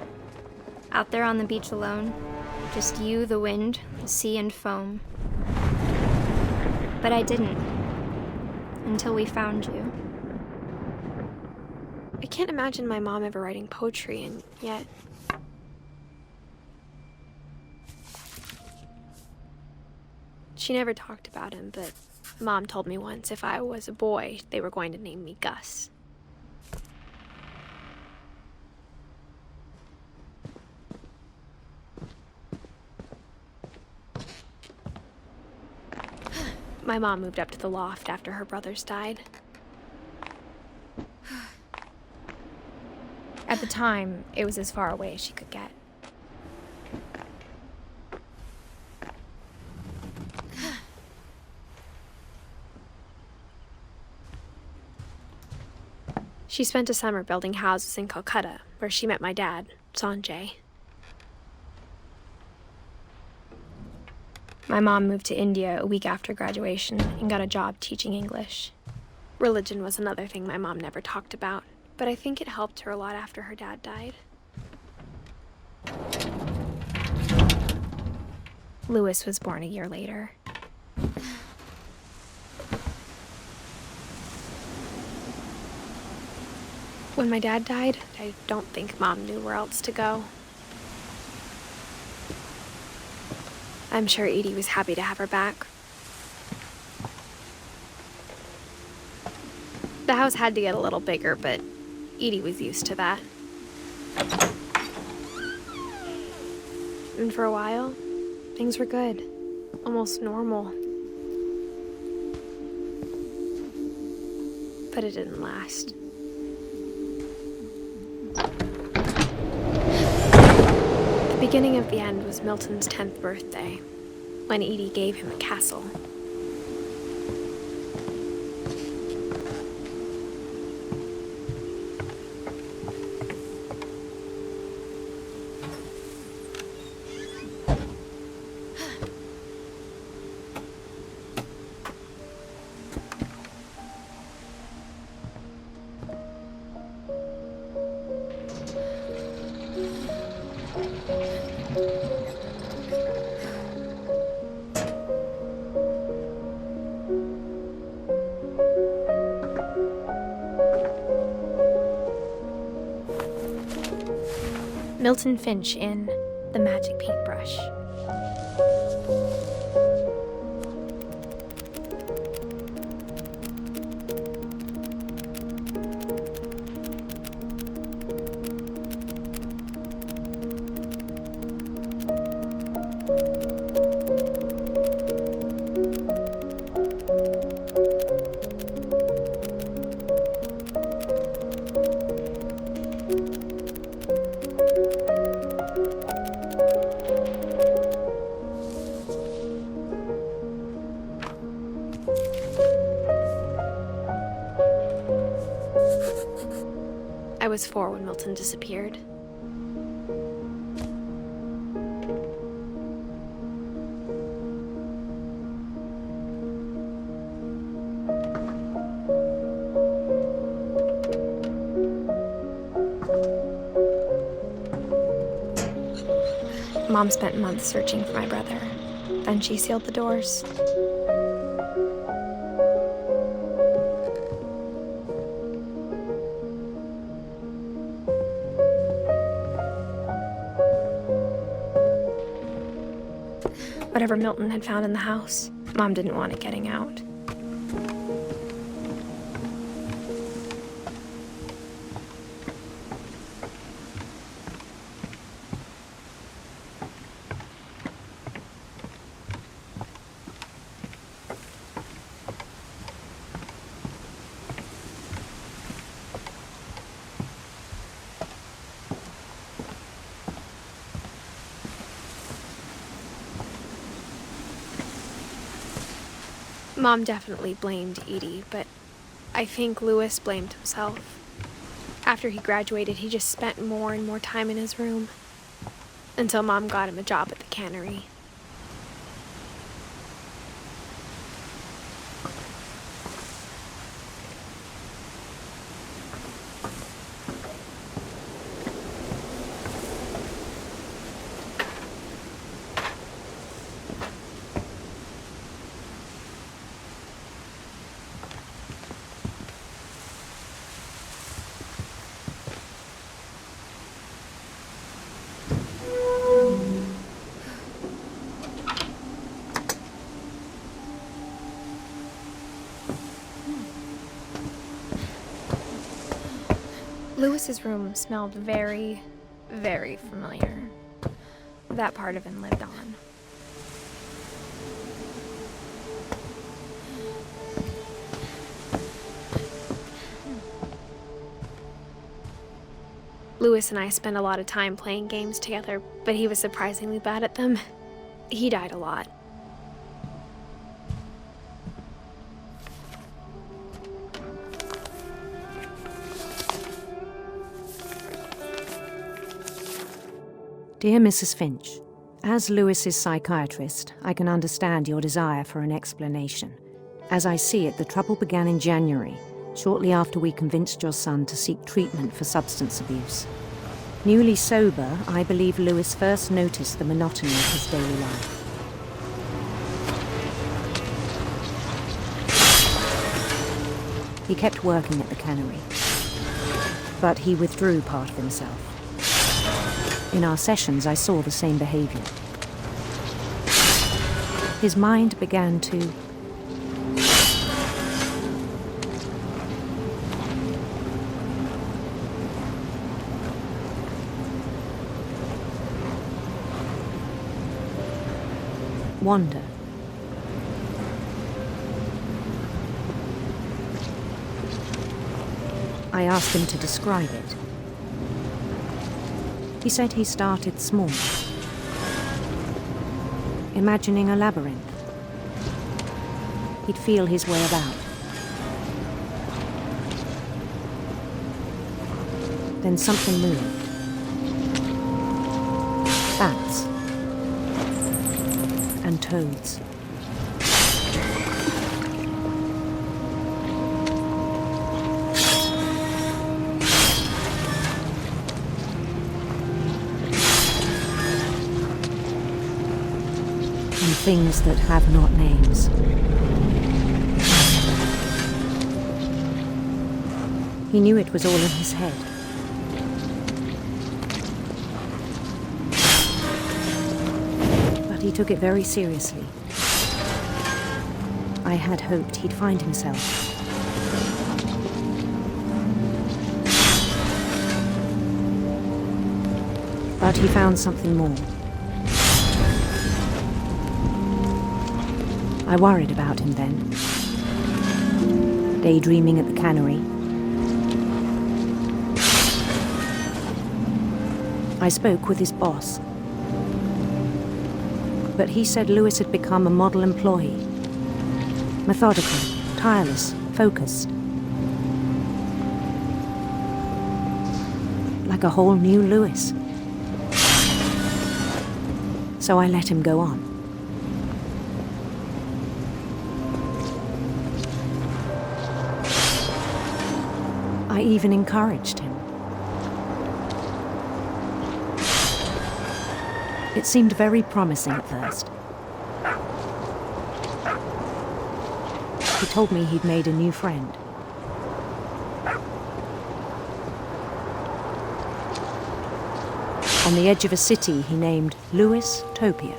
Out there on the beach alone, just you, the wind, the sea, and foam. But I didn't, until we found you. I can't imagine my mom ever writing poetry, and yet... She never talked about him, but Mom told me once if I was a boy, they were going to name me Gus. My mom moved up to the loft after her brothers died. At the time, it was as far away as she could get. She spent a summer building houses in Calcutta, where she met my dad, Sanjay. My mom moved to India a week after graduation and got a job teaching English. Religion was another thing my mom never talked about, but I think it helped her a lot after her dad died. Louis was born a year later. When my dad died, I don't think Mom knew where else to go. I'm sure Edie was happy to have her back. The house had to get a little bigger, but Edie was used to that. And for a while, things were good. Almost normal. But it didn't last. The beginning of the end was Milton's 10th birthday, when Edie gave him a castle. Milton Finch in The Magic Paintbrush. I was 4 when Milton disappeared. Mom spent months searching for my brother. Then she sealed the doors. Whatever Milton had found in the house, Mom didn't want it getting out. Mom definitely blamed Edie, but I think Louis blamed himself. After he graduated, he just spent more and more time in his room, until Mom got him a job at the cannery. Louis's room smelled very, very familiar. That part of him lived on. Louis and I spent a lot of time playing games together, but he was surprisingly bad at them. He died a lot. Dear Mrs. Finch, As Lewis's psychiatrist, I can understand your desire for an explanation. As I see it, the trouble began in January, shortly after we convinced your son to seek treatment for substance abuse. Newly sober, I believe Lewis first noticed the monotony of his daily life. He kept working at the cannery, but he withdrew part of himself. In our sessions, I saw the same behavior. His mind began to wander. I asked him to describe it. He said he started small, imagining a labyrinth. He'd feel his way about. Then something moved. Bats and toads. And things that have not names. He knew it was all in his head. But he took it very seriously. I had hoped he'd find himself. But he found something more. I worried about him then, daydreaming at the cannery. I spoke with his boss, but he said Lewis had become a model employee, methodical, tireless, focused, like a whole new Lewis. So I let him go on. I even encouraged him. It seemed very promising at first. He told me he'd made a new friend. On the edge of a city he named Lewis-topia.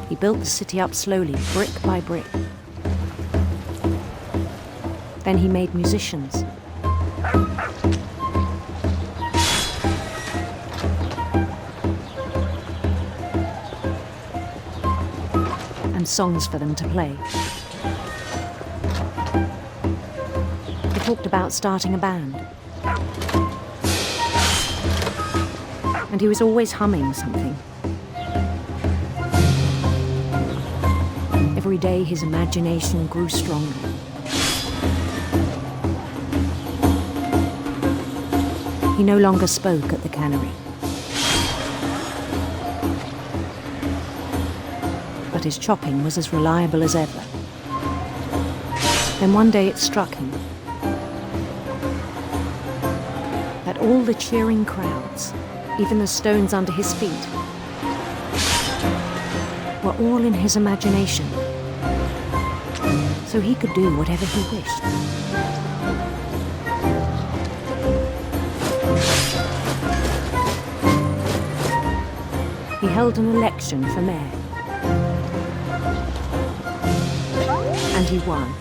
He built the city up slowly, brick by brick. Then he made musicians. And songs for them to play. He talked about starting a band. And he was always humming something. Every day his imagination grew stronger. He no longer spoke at the cannery. But his chopping was as reliable as ever. Then one day it struck him that all the cheering crowds, even the stones under his feet, were all in his imagination, so he could do whatever he wished. He held an election for mayor. And he won.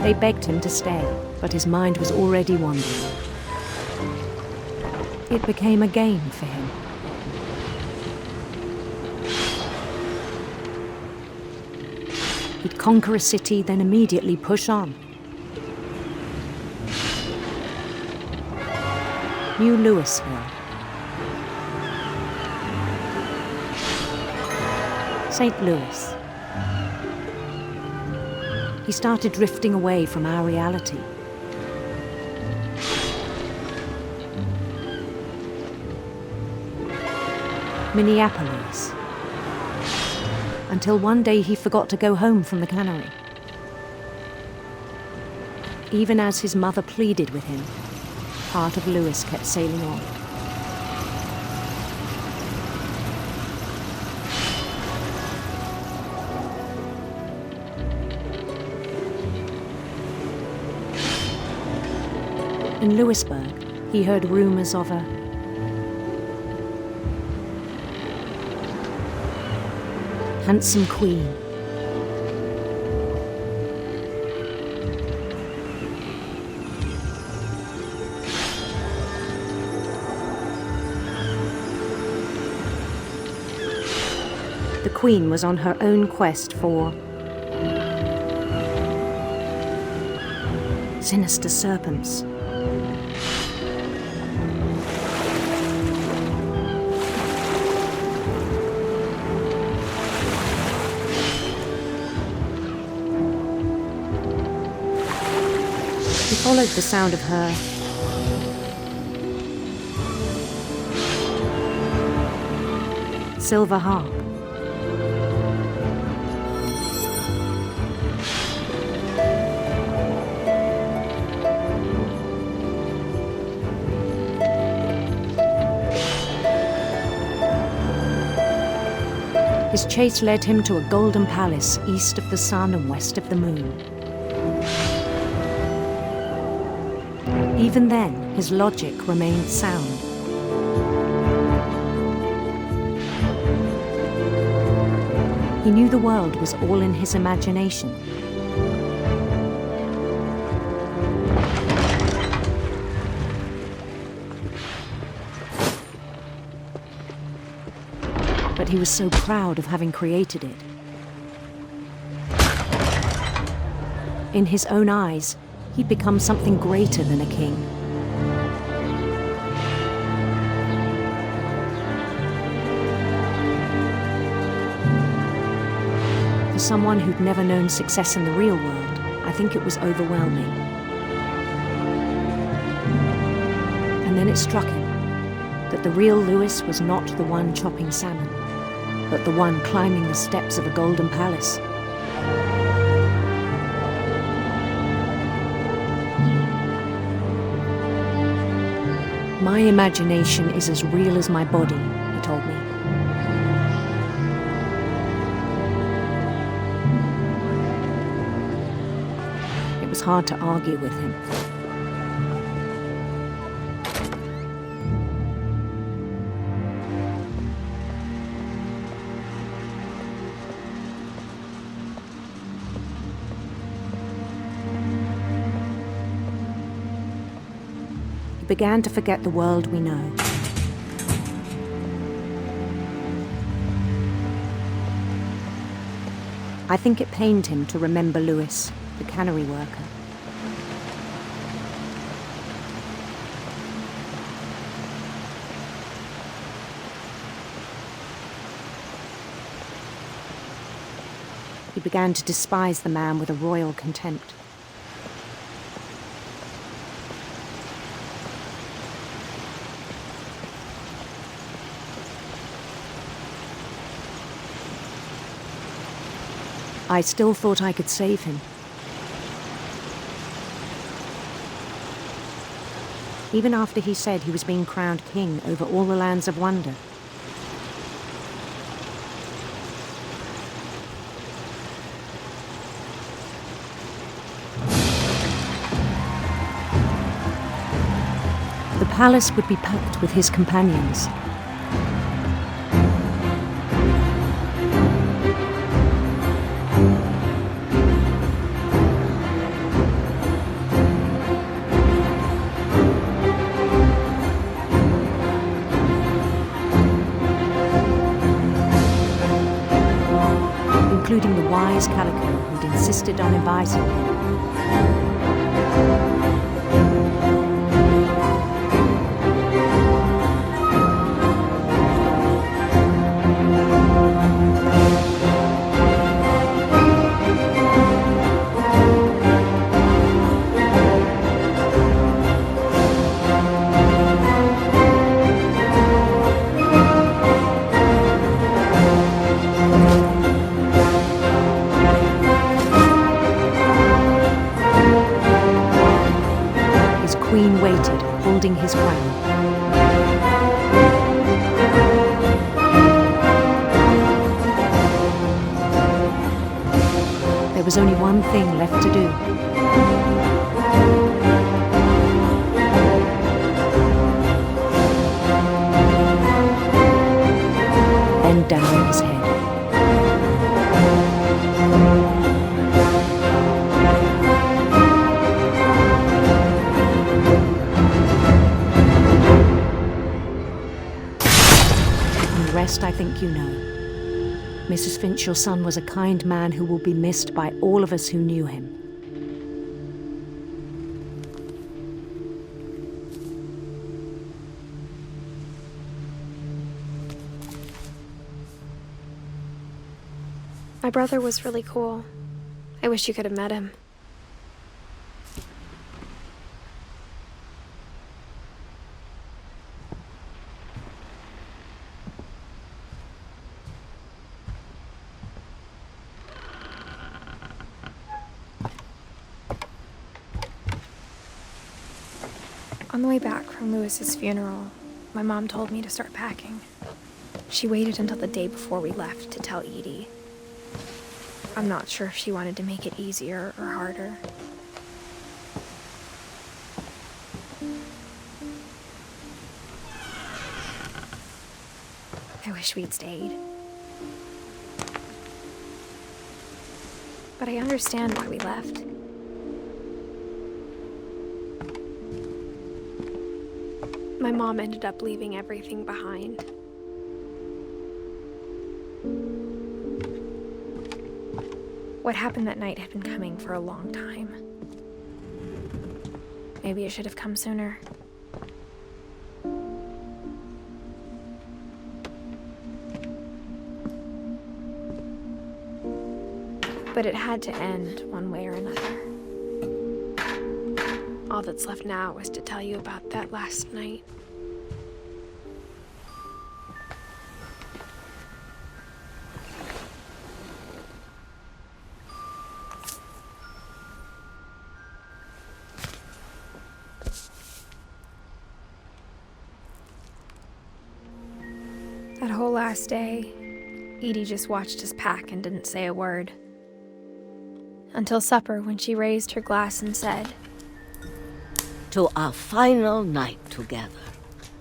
They begged him to stay, but his mind was already wandering. It became a game for him. He'd conquer a city, then immediately push on. New Louisville. St. Louis. He started drifting away from our reality. Minneapolis. Until one day he forgot to go home from the cannery. Even as his mother pleaded with him, part of Lewis kept sailing on. In Lewisburg, he heard rumors of a handsome queen. The queen was on her own quest for sinister serpents. He followed the sound of her silver harp. His chase led him to a golden palace east of the sun and west of the moon. Even then, his logic remained sound. He knew the world was all in his imagination. But he was so proud of having created it. In his own eyes, he'd become something greater than a king. For someone who'd never known success in the real world, I think it was overwhelming. And then it struck him that the real Lewis was not the one chopping salmon, but the one climbing the steps of a golden palace. My imagination is as real as my body, he told me. It was hard to argue with him. Began to forget the world we know. I think it pained him to remember Lewis, the cannery worker. He began to despise the man with a royal contempt. I still thought I could save him. Even after he said he was being crowned king over all the lands of wonder. The palace would be packed with his companions. Including the wise Calico who'd insisted on inviting him. Queen waited, holding his crown. There was only one thing left to do. Bend down his head. And the rest I think you know. Mrs. Finch, your son was a kind man who will be missed by all of us who knew him. My brother was really cool. I wish you could have met him. On the way back from Lewis's funeral, my mom told me to start packing. She waited until the day before we left to tell Edie. I'm not sure if she wanted to make it easier or harder. I wish we'd stayed. But I understand why we left. My mom ended up leaving everything behind. What happened that night had been coming for a long time. Maybe it should have come sooner. But it had to end one way or another. All that's left now is to tell you about that last night. That whole last day, Edie just watched us pack and didn't say a word. Until supper, when she raised her glass and said, "To our final night together,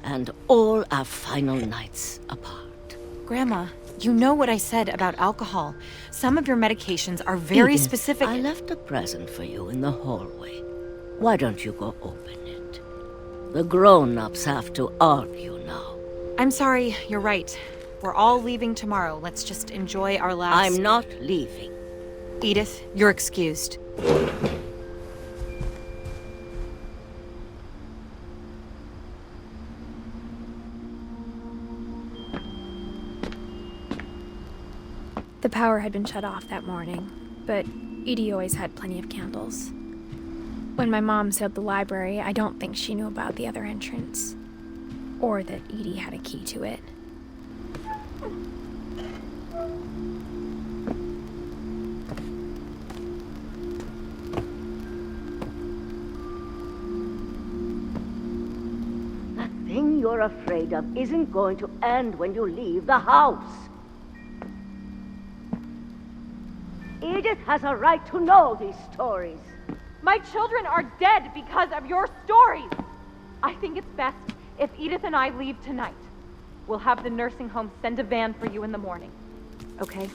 and all our final nights apart." Grandma, you know what I said about alcohol. Some of your medications are very Edith, specific. I left a present for you in the hallway. Why don't you go open it? The grown-ups have to argue now. I'm sorry, you're right. We're all leaving tomorrow. Let's just enjoy our last... I'm not leaving. Edith, you're excused. The power had been shut off that morning, but Edie always had plenty of candles. When my mom sealed the library, I don't think she knew about the other entrance, or that Edie had a key to it. That thing you're afraid of isn't going to end when you leave the house. Edith has a right to know these stories. My children are dead because of your stories. I think it's best if Edith and I leave tonight. We'll have the nursing home send a van for you in the morning. Okay?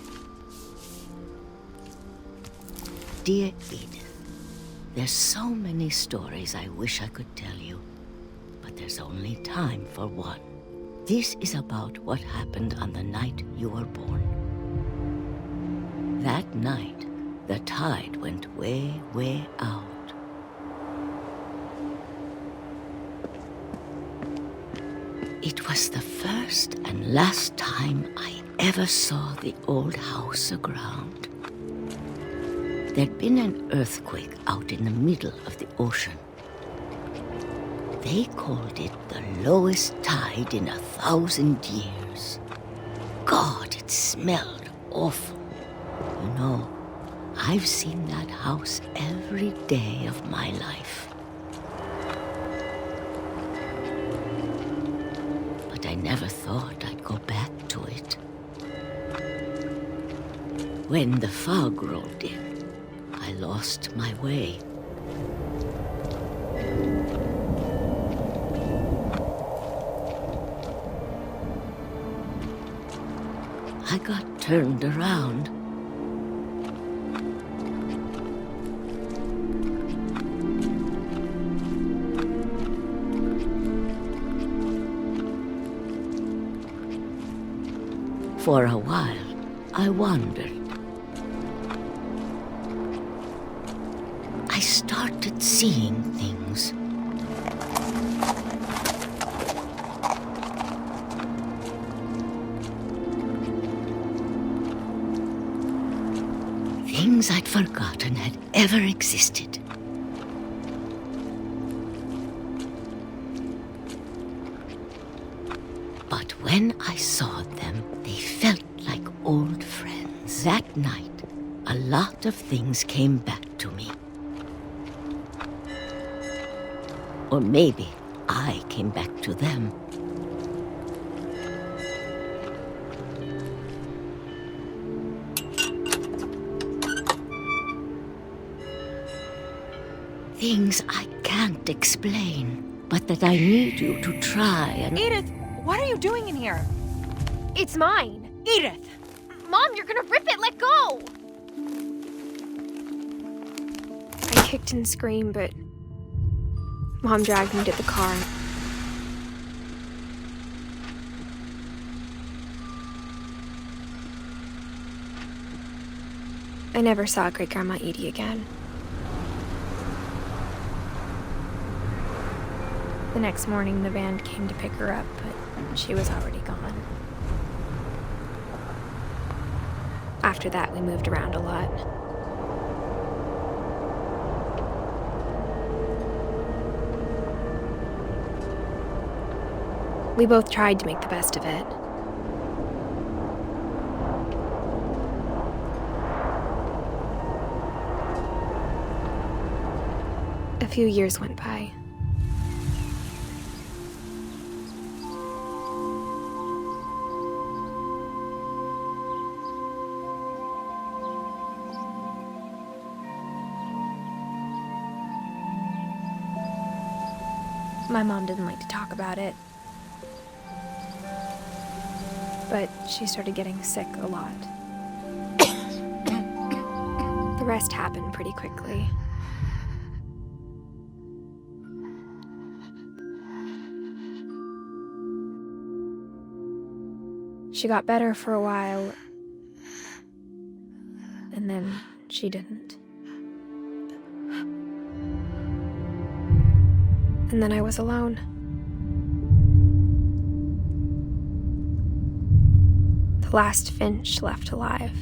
Dear Edith, there's so many stories I wish I could tell you, but there's only time for one. This is about what happened on the night you were born. That night, the tide went way, way out. It was the first and last time I ever saw the old house aground. There'd been an earthquake out in the middle of the ocean. They called it the lowest tide in 1,000 years. God, it smelled awful. You know, I've seen that house every day of my life. never thought I'd go back to it. When the fog rolled in, I lost my way. I got turned around. For a while, I wandered. I started seeing things. Things I'd forgotten had ever existed. But when I saw them, they felt like old friends. That night, a lot of things came back to me. Or maybe I came back to them. Things I can't explain, but that I need you to try and... Edith, what are you doing in here? It's mine. Edith! Mom, you're gonna rip it! Let go! I kicked and screamed, but Mom dragged me to the car. I never saw Great-Grandma Edie again. The next morning, the van came to pick her up, but she was already gone. After that, we moved around a lot. We both tried to make the best of it. A few years went by. My mom didn't like to talk about it, but she started getting sick a lot. The rest happened pretty quickly. She got better for a while, and then she didn't. And then I was alone. The last Finch left alive.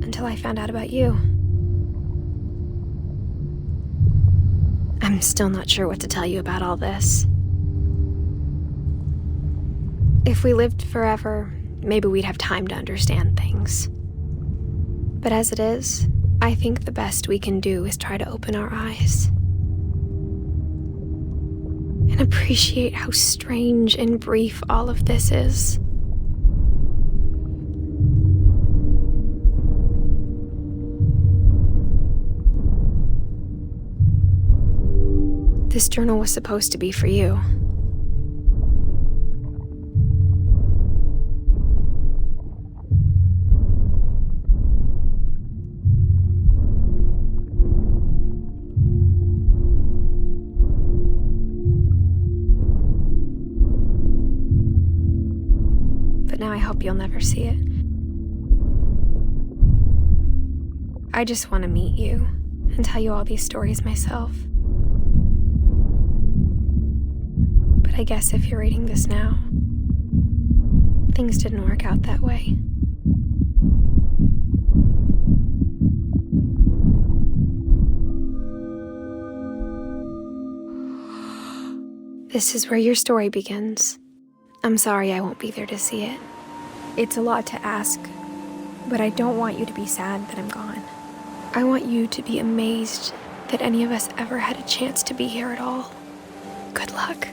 Until I found out about you. I'm still not sure what to tell you about all this. If we lived forever, maybe we'd have time to understand things. But as it is, I think the best we can do is try to open our eyes and appreciate how strange and brief all of this is. This journal was supposed to be for you. Now I hope you'll never see it. I just want to meet you and tell you all these stories myself. But I guess if you're reading this now, things didn't work out that way. This is where your story begins. I'm sorry I won't be there to see it. It's a lot to ask, but I don't want you to be sad that I'm gone. I want you to be amazed that any of us ever had a chance to be here at all. Good luck.